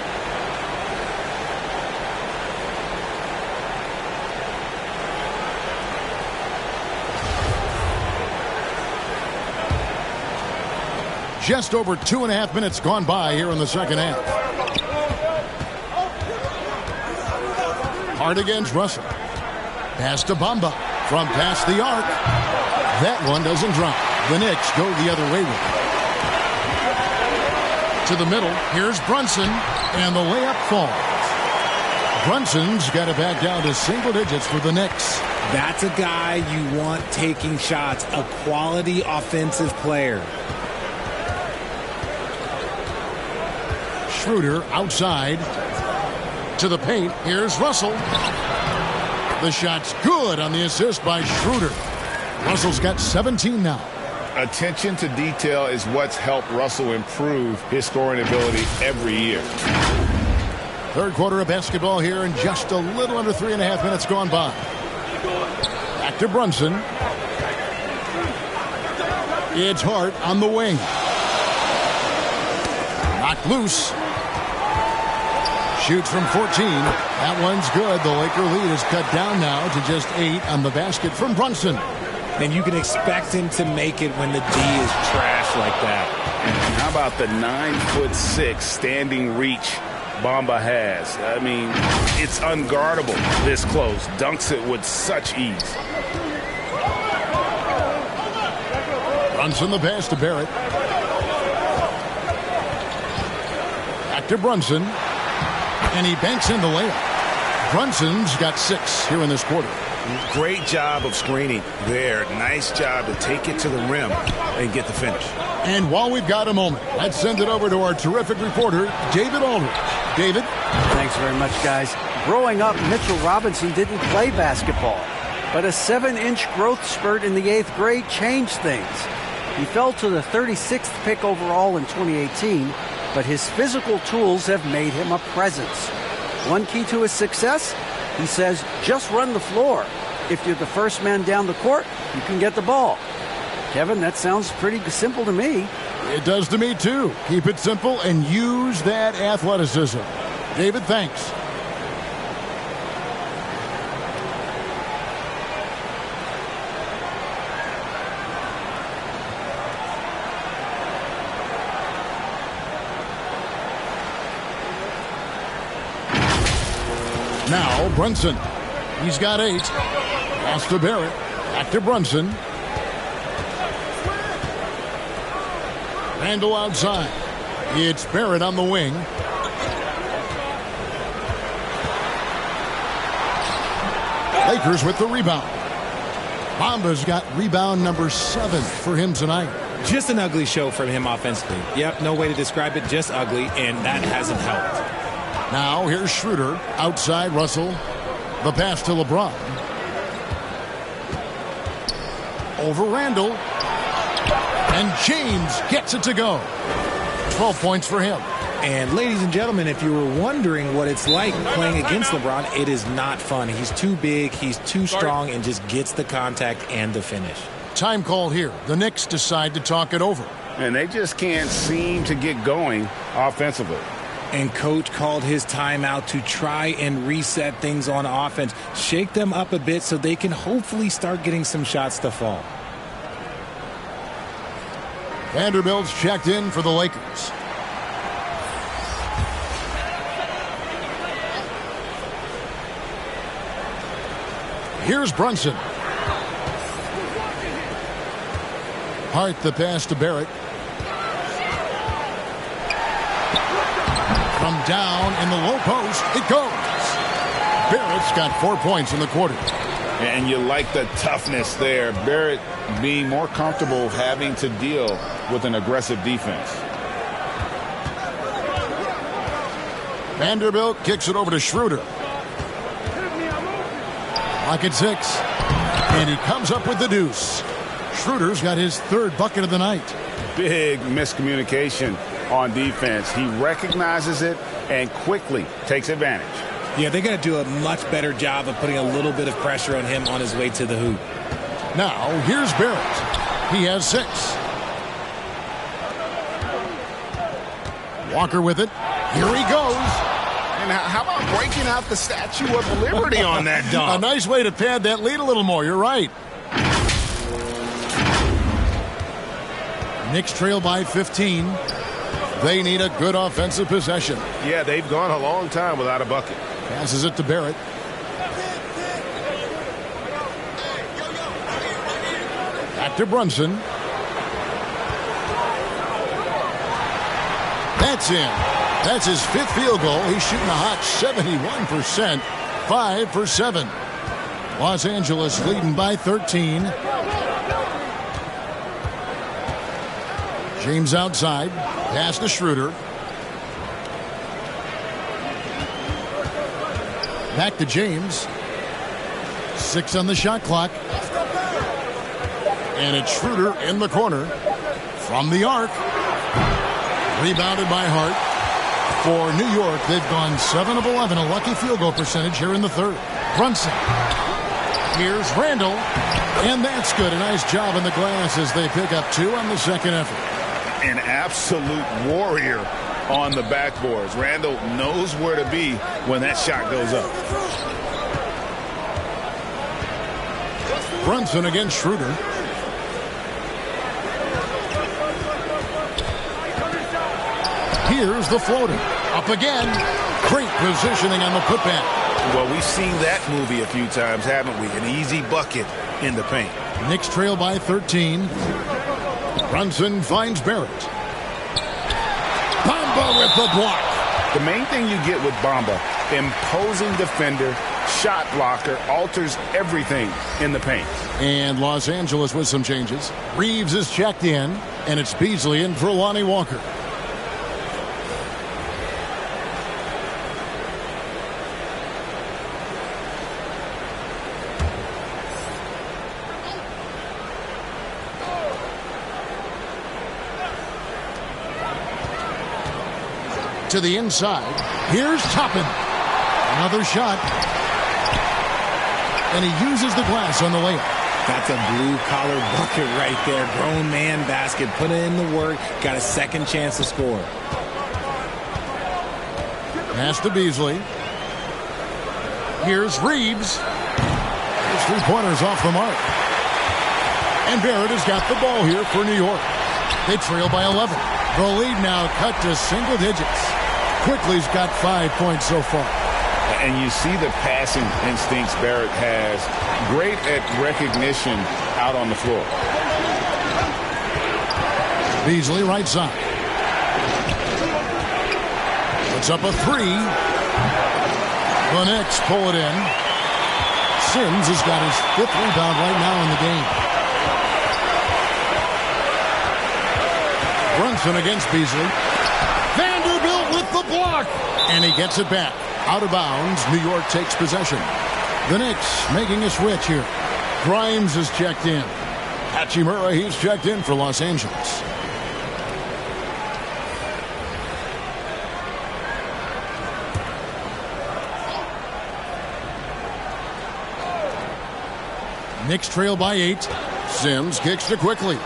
Just over 2.5 minutes gone by here in the second half. Hart against Russell. Pass to Bamba from past the arc. That one doesn't drop. The Knicks go the other way with it. To the middle. Here's Brunson. And the layup falls. Brunson's got it back down to single digits for the Knicks. That's a guy you want taking shots. A quality offensive player. Schroeder outside. To the paint. Here's Russell. The shot's good on the assist by Schroeder. Russell's got 17 now. Attention to detail is what's helped Russell improve his scoring ability every year. Third quarter of basketball here, and just a little under 3.5 minutes gone by. Back to Brunson. It's Hart on the wing. Knocked loose. Shoots from 14. That one's good. The Laker lead is cut down now to just 8 on the basket from Brunson. And you can expect him to make it when the D is trash like that. And how about the 9'6" standing reach Bamba has? I mean, it's unguardable this close. Dunks it with such ease. Brunson the pass to Barrett. Back to Brunson. And he banks in the layup. Brunson's got 6 here in this quarter. Great job of screening there. Nice job to take it to the rim and get the finish. And while we've got a moment, let's send it over to our terrific reporter, David Aldridge. David? Thanks very much, guys. Growing up, Mitchell Robinson didn't play basketball, but a 7-inch growth spurt in the 8th grade changed things. He fell to the 36th pick overall in 2018, but his physical tools have made him a presence. One key to his success? He says, just run the floor. If you're the first man down the court, you can get the ball. Kevin, that sounds pretty simple to me. It does to me, too. Keep it simple and use that athleticism. David, thanks. Now, Brunson. He's got 8. Pass to Barrett. Back to Brunson. Randall outside. It's Barrett on the wing. Lakers with the rebound. Bamba's got rebound number 7 for him tonight. Just an ugly show from him offensively. Yep, no way to describe it, just ugly, and that hasn't helped. Now here's Schroeder. Outside Russell. The pass to LeBron. Over Randall. And James gets it to go. 12 points for him. And ladies and gentlemen, if you were wondering what it's like playing against LeBron, it is not fun. He's too big, he's too strong, and just gets the contact and the finish. Time call here. The Knicks decide to talk it over. And they just can't seem to get going offensively. And coach called his timeout to try and reset things on offense, shake them up a bit so they can hopefully start getting some shots to fall. Vanderbilt's checked in for the Lakers. Here's Brunson. Hart the pass to Barrett. From down in the low post, it goes. Barrett's got 4 points in the quarter. And you like the toughness there. Barrett being more comfortable having to deal with an aggressive defense. Vanderbilt kicks it over to Schroeder. Lock at 6. And he comes up with the deuce. Schroeder's got his 3rd bucket of the night. Big miscommunication on defense. He recognizes it and quickly takes advantage. Yeah, they're going to do a much better job of putting a little bit of pressure on him on his way to the hoop. Now, here's Barrett. He has 6. Walker with it. Here he goes. And how about breaking out the Statue of Liberty on that dunk? A nice way to pad that lead a little more. You're right. Knicks trail by 15. They need a good offensive possession. Yeah, they've gone a long time without a bucket. Passes it to Barrett. Back to Brunson. That's in. That's his 5th field goal. He's shooting a hot 71%. 5 for 7. Los Angeles leading by 13. James outside. Pass to Schroeder. Back to James. 6 on the shot clock. And it's Schroeder in the corner. From the arc. Rebounded by Hart. For New York, they've gone 7 of 11. A lucky field goal percentage here in the 3rd. Brunson. Here's Randall. And that's good. A nice job in the glass as they pick up 2 on the 2nd effort. An absolute warrior on the backboards. Randall knows where to be when that shot goes up. Brunson against Schroeder. Here's the floater. Up again. Great positioning on the putback. Well, we've seen that movie a few times, haven't we? An easy bucket in the paint. Knicks trail by 13. Brunson finds Barrett. Bamba with the block. The main thing you get with Bamba, imposing defender, shot blocker, alters everything in the paint. And Los Angeles with some changes. Reeves is checked in, and it's Beasley in for Lonnie Walker. To the inside. Here's Toppin. Another shot. And he uses the glass on the layup. That's a blue-collar bucket right there. Grown man basket. Put in the work. Got a second chance to score. Pass to Beasley. Here's Reeves. His three-pointers off the mark. And Barrett has got the ball here for New York. They trail by 11. The lead now cut to single digits. Quickly's got 5 points so far. And you see the passing instincts Barrett has. Great at recognition out on the floor. Beasley right side. Puts up a three. The Knicks pull it in. Sims has got his 5th rebound right now in the game. Brunson against Beasley. Vanderbilt with the block. And he gets it back. Out of bounds. New York takes possession. The Knicks making a switch here. Grimes is checked in. Hachimura, he's checked in for Los Angeles. Knicks trail by 8. Sims kicks to Quickly.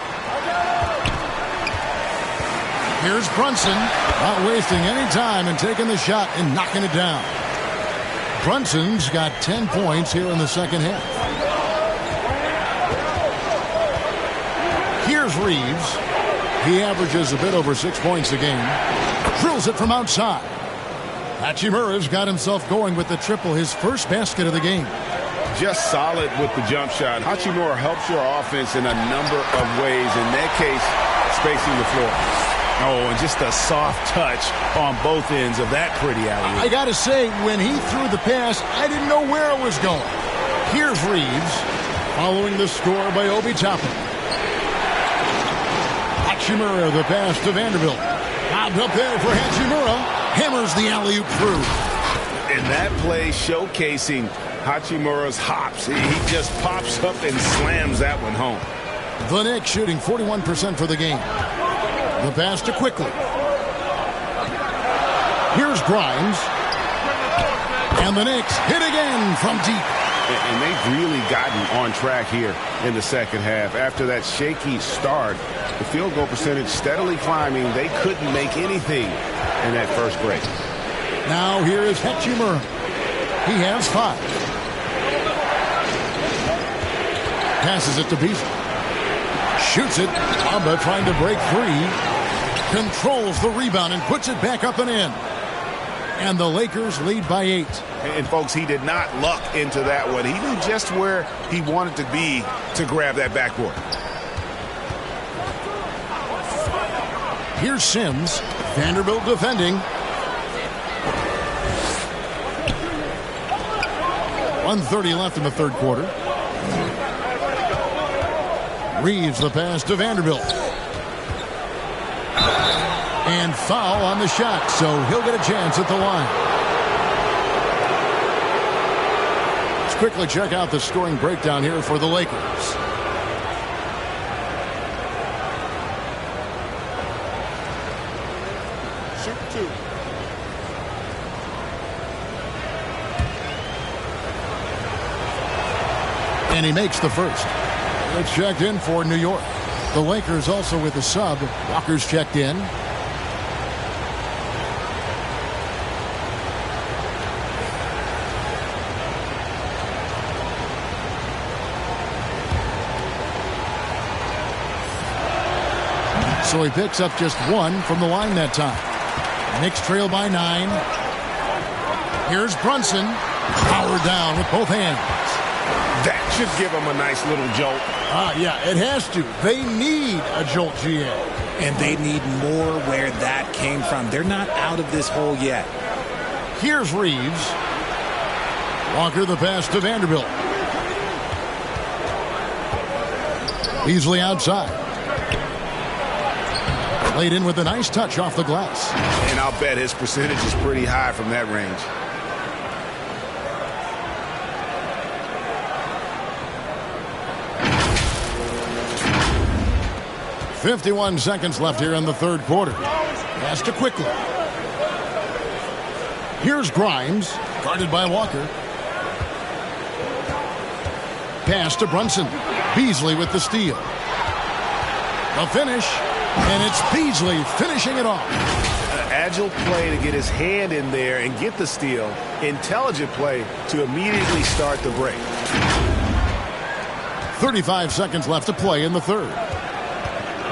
Here's Brunson, not wasting any time and taking the shot and knocking it down. Brunson's got 10 points here in the second half. Here's Reeves. He averages a bit over 6 points a game. Drills it from outside. Hachimura's got himself going with the triple, his first basket of the game. Just solid with the jump shot. Hachimura helps your offense in a number of ways. In that case, spacing the floor. Oh, and just a soft touch on both ends of that pretty alley. I got to say, when he threw the pass, I didn't know where it was going. Here's Reeves, following the score by Obi Toppin. Hachimura, the pass to Vanderbilt. Lobbed up there for Hachimura. Hammers the alley-oop through. And that play showcasing Hachimura's hops. He just pops up and slams that one home. The Knicks shooting 41% for the game. The pass to Quickly. Here's Grimes. And the Knicks hit again from deep. And they've really gotten on track here in the second half. After that shaky start, the field goal percentage steadily climbing. They couldn't make anything in that first break. Now here is Hachimura. He has 5. Passes it to Beasley. Shoots it. Bamba trying to break free. Controls the rebound and puts it back up and in. And the Lakers lead by 8. And folks, he did not luck into that one. He knew just where he wanted to be to grab that backboard. Here's Sims. Vanderbilt defending. 1:30 left in the third quarter. Reeves the pass to Vanderbilt. And foul on the shot, so he'll get a chance at the line. Let's quickly check out the scoring breakdown here for the Lakers. Shoot 2. And he makes the first. It's checked in for New York. The Lakers also with a sub. Walker's checked in. So he picks up just 1 from the line that time. Knicks trail by 9. Here's Brunson. Powered down with both hands. That should give him a nice little jolt. Yeah, it has to. They need a jolt, GA. And they need more where that came from. They're not out of this hole yet. Here's Reeves. Walker the pass to Vanderbilt. Beasley outside. Laid in with a nice touch off the glass. And I'll bet his percentage is pretty high from that range. .51 seconds left here in the third quarter. Pass to Quickly. Here's Grimes, guarded by Walker. Pass to Brunson. Beasley with the steal. The finish, and it's Beasley finishing it off. Agile play to get his hand in there and get the steal. Intelligent play to immediately start the break. 35 seconds left to play in the third.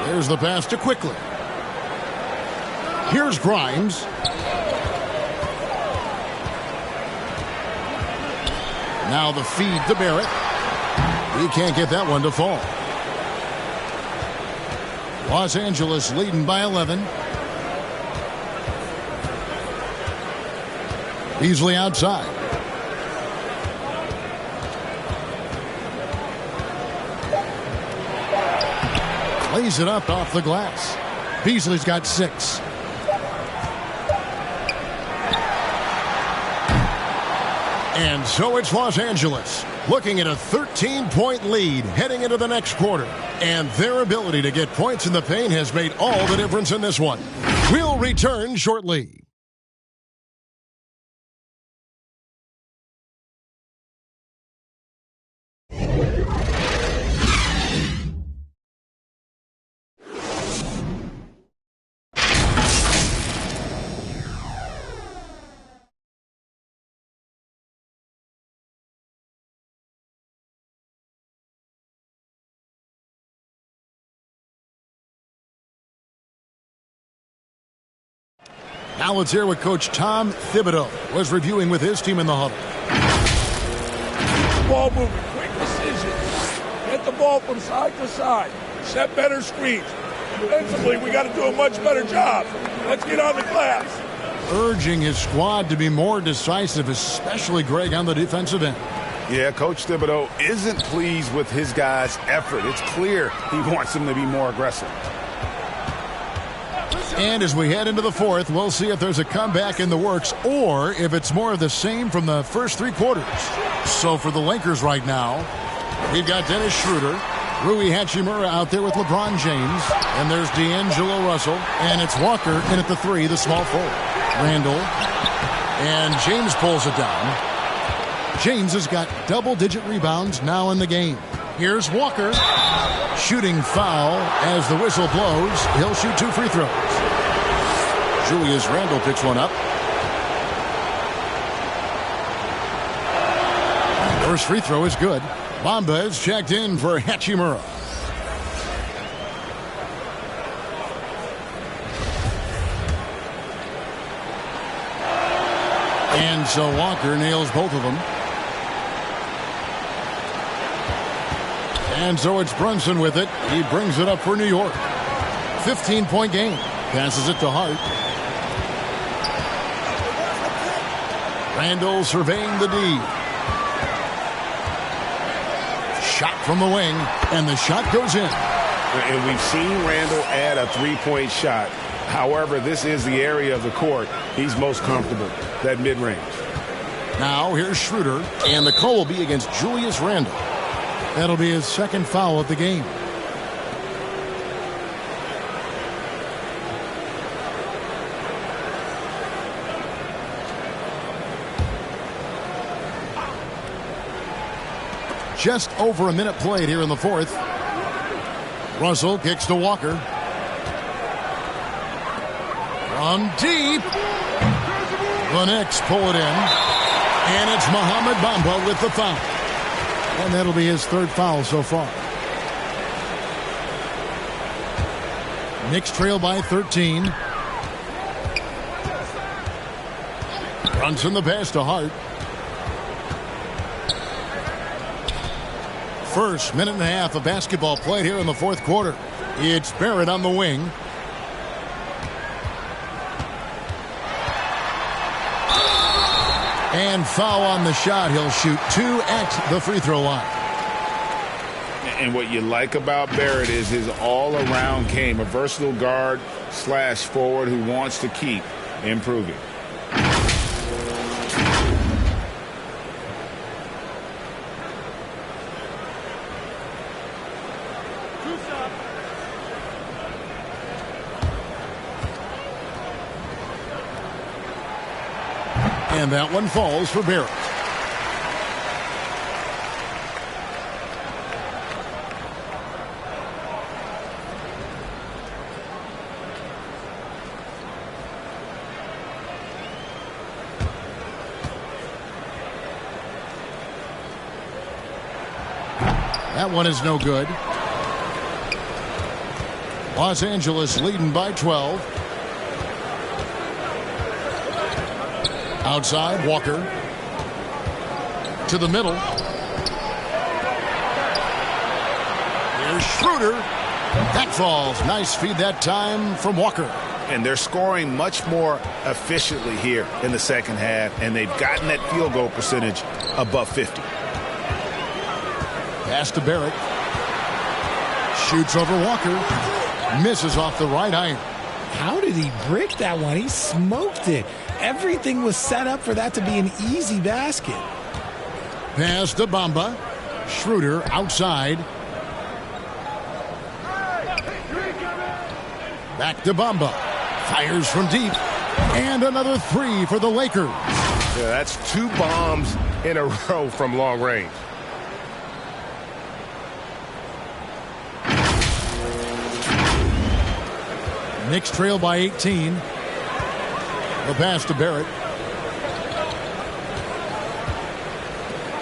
There's the pass to Quickly. Here's Grimes. Now the feed to Barrett. He can't get that one to fall. Los Angeles leading by 11. Beasley outside. Lays it up off the glass. Beasley's got 6. And so it's Los Angeles looking at a 13-point lead heading into the next quarter. And their ability to get points in the paint has made all the difference in this one. We'll return shortly. Now let's hear what Coach Tom Thibodeau was reviewing with his team in the huddle. Ball movement, quick decisions. Get the ball from side to side. Set better screens. Defensively, we got to do a much better job. Let's get on the glass. Urging his squad to be more decisive, especially Greg on the defensive end. Yeah, Coach Thibodeau isn't pleased with his guys' effort. It's clear he wants them to be more aggressive. And as we head into the fourth, we'll see if there's a comeback in the works or if it's more of the same from the first 3 quarters. So for the Lakers right now, we've got Dennis Schroeder, Rui Hachimura out there with LeBron James, and there's D'Angelo Russell, and it's Walker in at the 3, the small forward. Randall, and James pulls it down. James has got double-digit rebounds now in the game. Here's Walker. Shooting foul as the whistle blows. He'll shoot 2 free throws. Julius Randle picks one up. First free throw is good. Bamba is checked in for Hachimura. And so Walker nails both of them. And so it's Brunson with it. He brings it up for New York. 15-point game. Passes it to Hart. Randall surveying the D. Shot from the wing, and the shot goes in. And we've seen Randall add a 3-point shot. However, this is the area of the court he's most comfortable, that mid-range. Now here's Schroeder, and the call will be against Julius Randle. That'll be his second foul of the game. Just over a minute played here in the fourth. Russell kicks to Walker. From deep. The Knicks pull it in. And it's Mohamed Bamba with the foul. And that'll be his 3rd foul so far. Knicks trail by 13. Brunson the pass to Hart. First minute and a half of basketball played here in the fourth quarter. It's Barrett on the wing. And foul on the shot. He'll shoot 2 at the free throw line. And what you like about Barrett is his all-around game. A versatile guard / forward who wants to keep improving. And that one falls for Barrett. That one is no good. Los Angeles leading by 12. Outside, Walker. To the middle. Here's Schroeder. That falls. Nice feed that time from Walker. And they're scoring much more efficiently here in the second half, and they've gotten that field goal percentage above 50. Pass to Barrett. Shoots over Walker. Misses off the right iron. How did he brick that one? He smoked it. Everything was set up for that to be an easy basket. Pass to Bamba. Schroeder outside. Back to Bamba. Fires from deep. And another three for the Lakers. Yeah, that's 2 bombs in a row from long range. Knicks trail by 18. The pass to Barrett.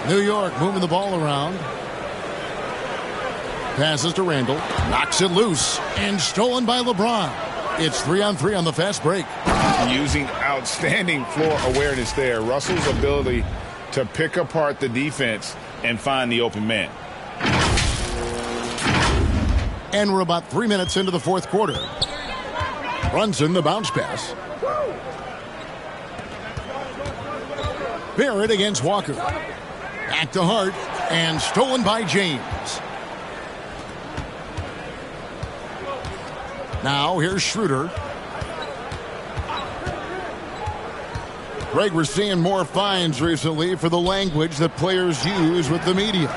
New York moving the ball around. Passes to Randall. Knocks it loose. And stolen by LeBron. It's 3-on-3 on the fast break. Using outstanding floor awareness there. Russell's ability to pick apart the defense and find the open man. And we're about 3 minutes into the fourth quarter. Brunson, the bounce pass. Barrett against Walker. Back to Hart. And stolen by James. Now here's Schroeder. Greg, we're seeing more fines recently for the language that players use with the media.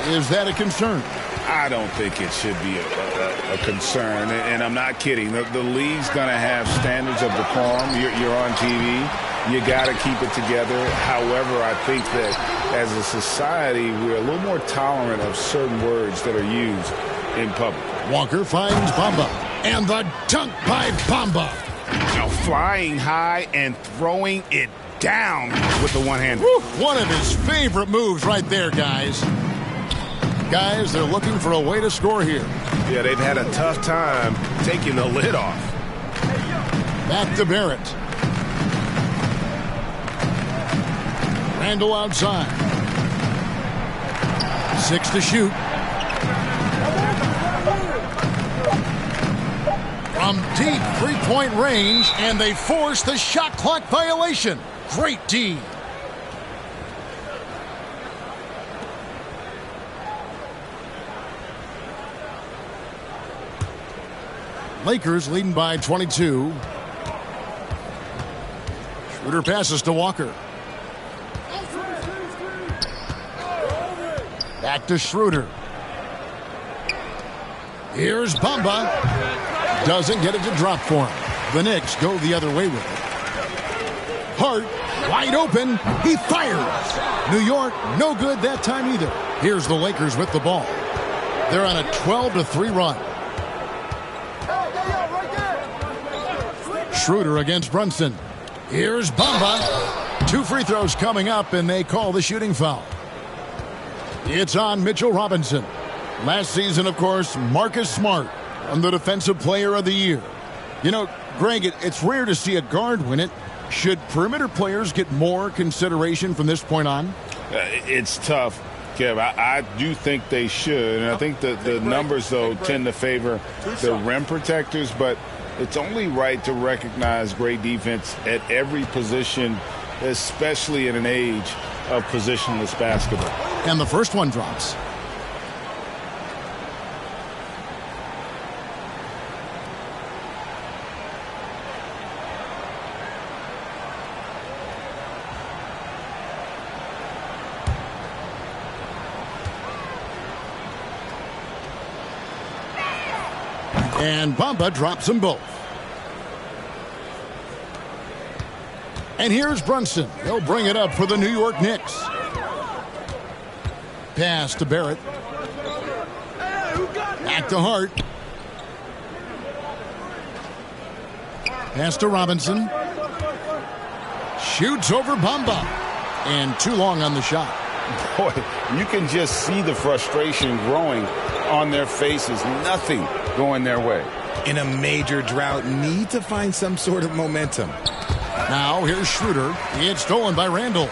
Is that a concern? I don't think it should be a concern, and I'm not kidding. The league's going to have standards of decorum. You're on TV. You got to keep it together. However, I think that as a society, we're a little more tolerant of certain words that are used in public. Walker finds Bamba. And the dunk by Bamba. Now flying high and throwing it down with the one-hander. One of his favorite moves right there, guys. Guys, they're looking for a way to score here. Yeah, they've had a tough time taking the lid off. Back to Barrett. Randall outside. 6 to shoot. From deep three-point range, and they force the shot clock violation. Great D. Lakers leading by 22. Schroeder passes to Walker. Back to Schroeder. Here's Bamba. Doesn't get it to drop for him. The Knicks go the other way with it. Hart, wide open. He fires. New York, no good that time either. Here's the Lakers with the ball. They're on a 12-3 run. Schroeder against Brunson. Here's Bamba. 2 free throws coming up, and they call the shooting foul. It's on Mitchell Robinson. Last season, of course, Marcus Smart on the Defensive Player of the Year. You know, Greg, it's rare to see a guard win it. Should perimeter players get more consideration from this point on? It's tough, Kev. I do think they should. And I think the numbers, though, tend to favor the rim protectors. But it's only right to recognize great defense at every position, especially in an age of positionless basketball. And the first one drops. And Bamba drops them both. And here's Brunson. He'll bring it up for the New York Knicks. Pass to Barrett. Back to Hart. Pass to Robinson. Shoots over Bamba. And too long on the shot. Boy, you can just see the frustration growing on their faces. Nothing going their way. In a major drought, need to find some sort of momentum. Now here's Schroeder. It's stolen by Randall.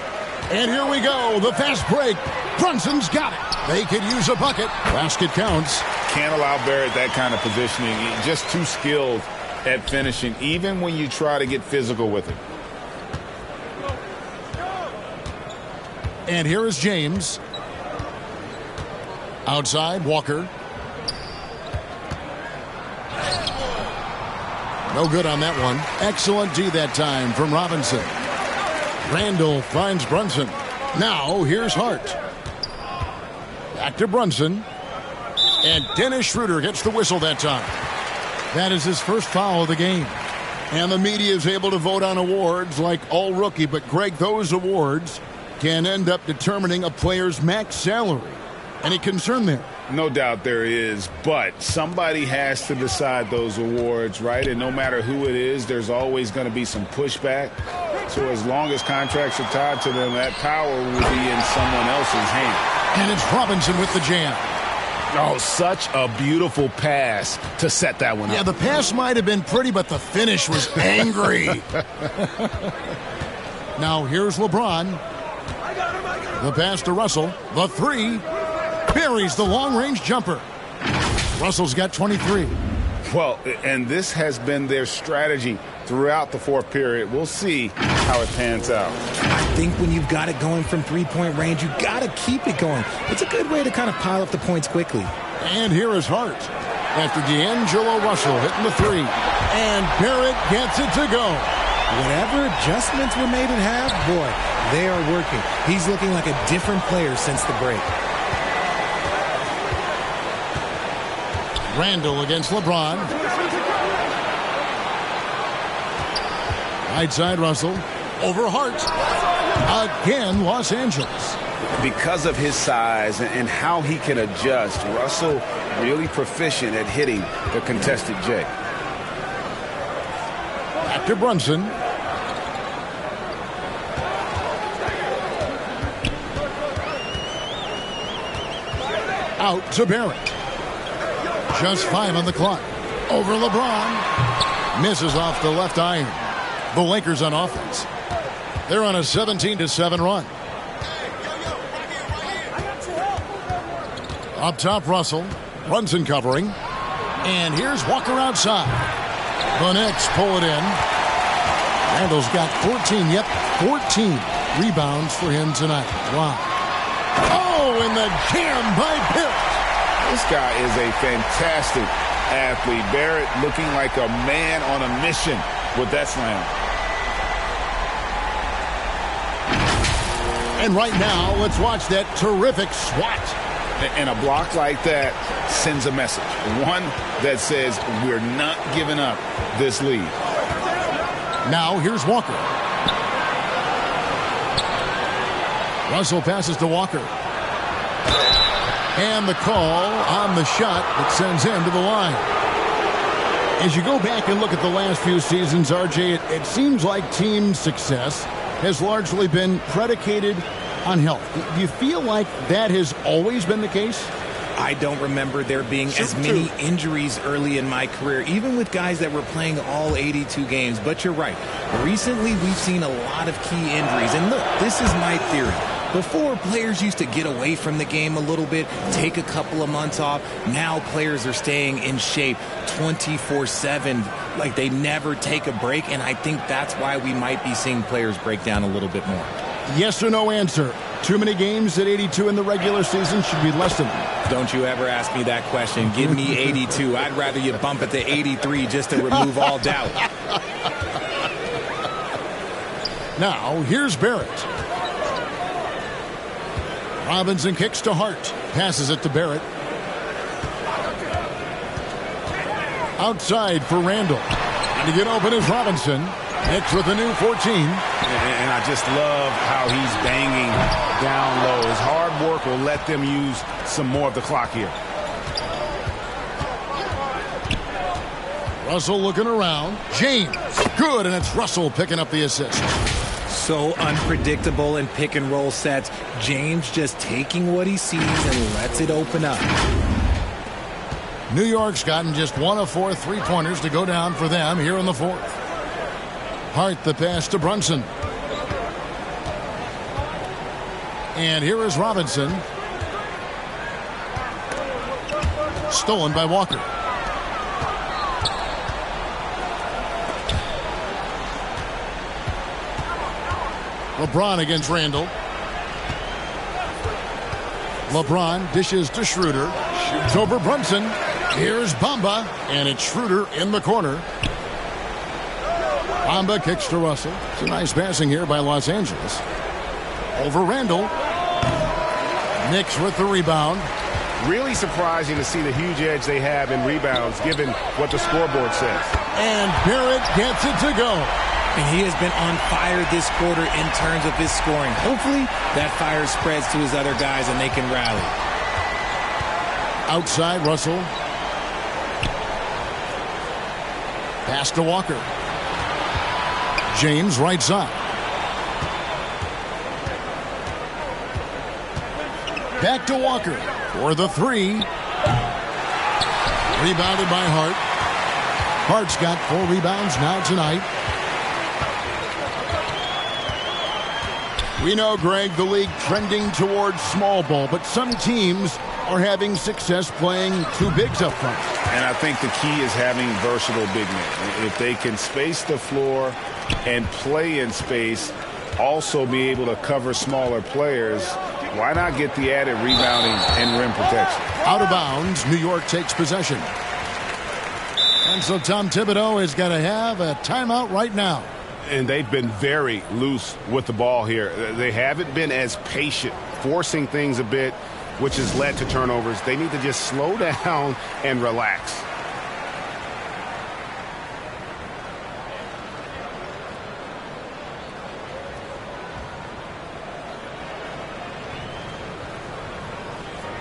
And here we go. The fast break. Brunson's got it. They could use a bucket. Basket counts. Can't allow Barrett that kind of positioning. He's just too skilled at finishing, even when you try to get physical with him. And here is James. Outside, Walker. No good on that one. Excellent D that time from Robinson. Randall finds Brunson. Now here's Hart. Back to Brunson. And Dennis Schroeder gets the whistle that time. That is his first foul of the game. And the media is able to vote on awards like all rookie. But, Greg, those awards can end up determining a player's max salary. Any concern there? No doubt there is, but somebody has to decide those awards, right? And no matter who it is, there's always going to be some pushback. So as long as contracts are tied to them, that power will be in someone else's hand. And it's Robinson with the jam. Oh, such a beautiful pass to set that one up. Yeah, the pass might have been pretty, but the finish was angry. Now here's LeBron. The pass to Russell. The three. Buries the long-range jumper. Russell's got 23. Well, and this has been their strategy throughout the fourth period. We'll see how it pans out. I think when you've got it going from three-point range, you got to keep it going. It's a good way to kind of pile up the points quickly. And here is Hart. After D'Angelo Russell hitting the three. And Barrett gets it to go. Whatever adjustments were made at half, boy, they are working. He's looking like a different player since the break. Randall against LeBron. Right side Russell. Over Hart. Again, Los Angeles. Because of his size and how he can adjust, Russell really proficient at hitting the contested J. Back to Brunson. Out to Barrett. Just 5 on the clock. Over LeBron. Misses off the left iron. The Lakers on offense. They're on a 17-7 run. Up top, Russell. Brunson covering. And here's Walker outside. The Knicks pull it in. Randall's got 14. Yep, 14 rebounds for him tonight. Wow. Oh, and the jam by Barrett. This guy is a fantastic athlete. Barrett looking like a man on a mission with that slam. And right now, let's watch that terrific swat. And a block like that sends a message. One that says we're not giving up this lead. Now here's Walker. Russell passes to Walker. And the call on the shot that sends him to the line. As you go back and look at the last few seasons, RJ, it seems like team success has largely been predicated on health. Do you feel like that has always been the case? I don't remember there being as many injuries early in my career, even with guys that were playing all 82 games. But you're right. Recently, we've seen a lot of key injuries. And look, this is my theory. Before, players used to get away from the game a little bit, take a couple of months off. Now players are staying in shape 24/7, like they never take a break, and I think that's why we might be seeing players break down a little bit more. Yes or no answer. Too many games at 82 in the regular season should be less than. Don't you ever ask me that question. Give me 82. I'd rather you bump it to 83 just to remove all doubt. Now, here's Barrett. Robinson kicks to Hart. Passes it to Barrett. Outside for Randall. And to get open is Robinson. Knicks with a new 14. And I just love how he's banging down low. His hard work will let them use some more of the clock here. Russell looking around. James. Good, and it's Russell picking up the assist. so unpredictable in pick and roll sets. James just taking what he sees and lets it open up. New York's gotten just 1 of 4 3-pointers to go down for them here in the fourth. Hart the pass to Brunson. And here is Robinson. Stolen by Walker. LeBron against Randall. LeBron dishes to Schroeder. Shoots over Brunson. Here's Bamba. And it's Schroeder in the corner. Bamba kicks to Russell. It's a nice passing here by Los Angeles. Over Randall. Knicks with the rebound. Really surprising to see the huge edge they have in rebounds given what the scoreboard says. And Barrett gets it to go. And he has been on fire this quarter in terms of his scoring. Hopefully that fire spreads to his other guys and they can rally. Outside Russell. Pass to Walker. James right side. Back to Walker for the three. Rebounded by Hart. Hart's got 4 rebounds now tonight. We know, Greg, the league trending towards small ball, but some teams are having success playing 2 bigs up front. And I think the key is having versatile big men. If they can space the floor and play in space, also be able to cover smaller players, why not get the added rebounding and rim protection? Out of bounds, New York takes possession. And so Tom Thibodeau is going to have a timeout right now. And they've been very loose with the ball here. They haven't been as patient, forcing things a bit, which has led to turnovers. They need to just slow down and relax.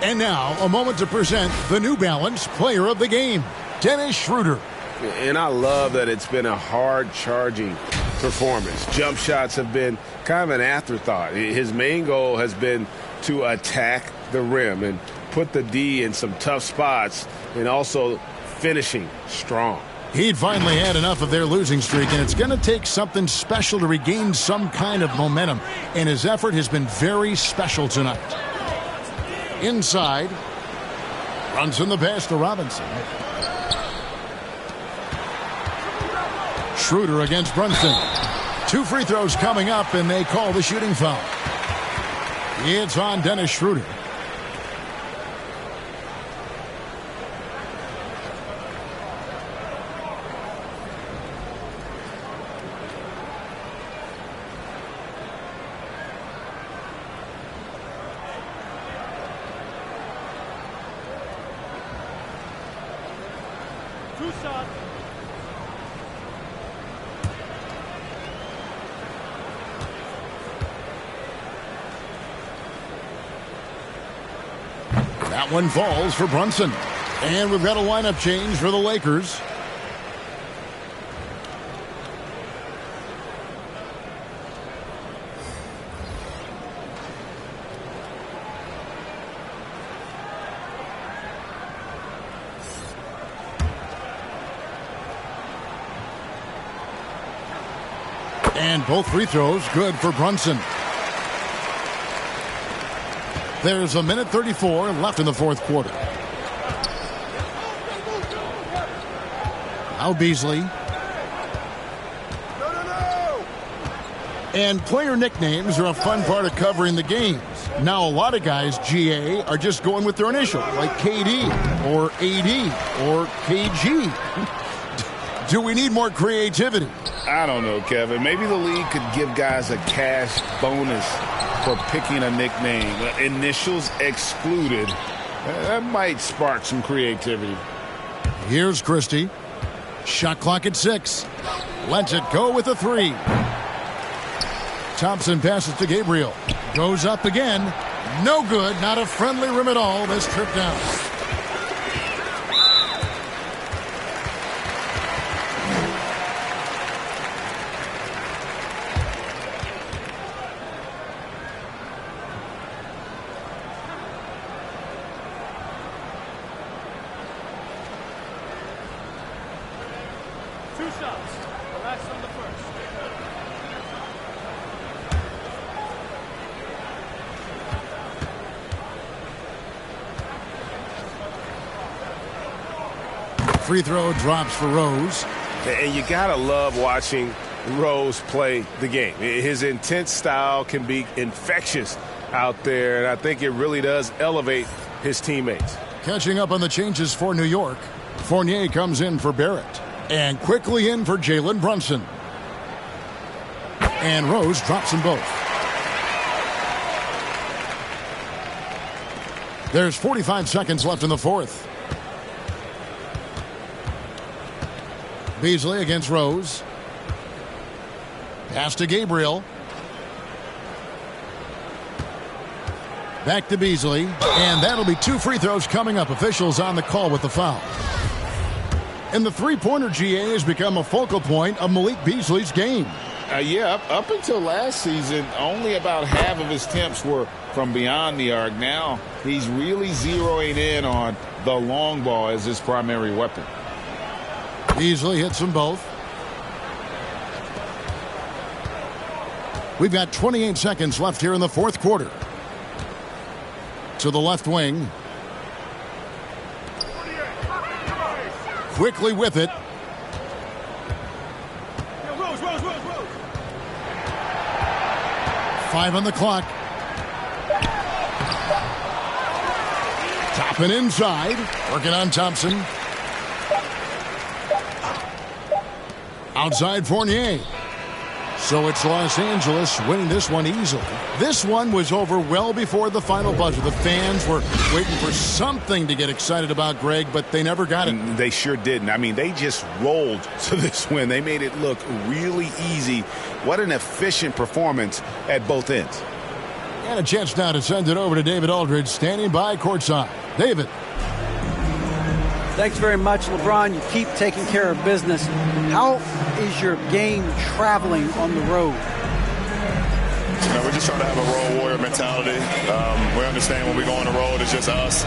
And now, a moment to present the New Balance Player of the Game, Dennis Schroeder. And I love that it's been a hard-charging performance. Jump shots have been kind of an afterthought. His main goal has been to attack the rim and put the D in some tough spots and also finishing strong. He'd finally had enough of their losing streak, and it's going to take something special to regain some kind of momentum. And his effort has been very special tonight. Inside. Runs in the pass to Robinson. Schroeder against Brunson. 2 free throws coming up, and they call the shooting foul. It's on Dennis Schroeder. That one falls for Brunson. And we've got a lineup change for the Lakers. And both free throws good for Brunson. There's 1:34 left in the fourth quarter. Now Beasley. And player nicknames are a fun part of covering the games. Now a lot of guys, GA, are just going with their initial, like KD or AD or KG. Do we need more creativity? I don't know, Kevin. Maybe the league could give guys a cash bonus for picking a nickname. Initials excluded. That might spark some creativity. Here's Christie. Shot clock at 6. Lets it go with a 3. Thompson passes to Gabriel. Goes up again. No good. Not a friendly rim at all. This trip down. Free throw drops for Rose. And you got to love watching Rose play the game. His intense style can be infectious out there, and I think it really does elevate his teammates. Catching up on the changes for New York. Fournier comes in for Barrett. And quickly in for Jalen Brunson. And Rose drops them both. There's 45 seconds left in the fourth. Beasley against Rose. Pass to Gabriel. Back to Beasley. And that'll be 2 free throws coming up. Officials on the call with the foul. And the three-pointer, GA, has become a focal point of Malik Beasley's game. Yeah, up until last season, only about half of his attempts were from beyond the arc. Now he's really zeroing in on the long ball as his primary weapon. Beasley hits them both. We've got 28 seconds left here in the fourth quarter. To the left wing. Quickly with it. Rose. 5 on the clock. Topping inside. Working on Thompson. Outside Fournier. So it's Los Angeles winning this one easily. This one was over well before the final buzzer. The fans were waiting for something to get excited about, Greg, but they never got it. They sure didn't. I mean, they just rolled to this win. They made it look really easy. What an efficient performance at both ends. And a chance now to send it over to David Aldridge, standing by courtside. David. Thanks very much, LeBron. You keep taking care of business. How is your game traveling on the road? We're just trying to have a road warrior mentality. We understand when we go on the road, it's just us.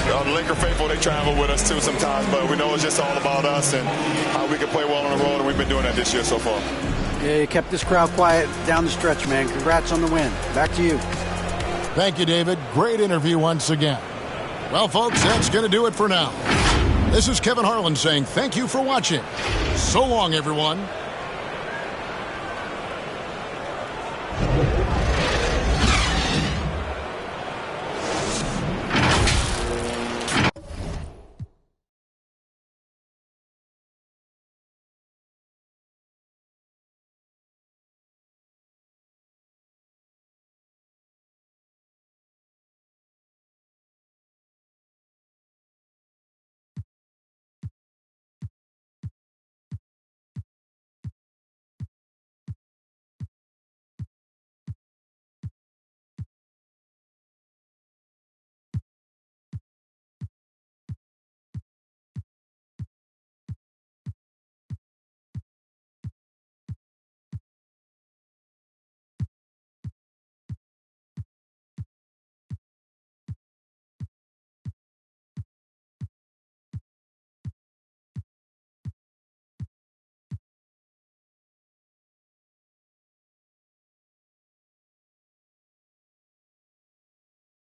The Laker faithful, they travel with us too sometimes, but we know it's just all about us and how we can play well on the road, and we've been doing that this year so far. Yeah, you kept this crowd quiet down the stretch, man. Congrats on the win. Back to you. Thank you, David. Great interview once again. Well, folks, that's going to do it for now. This is Kevin Harlan saying thank you for watching. So long, everyone.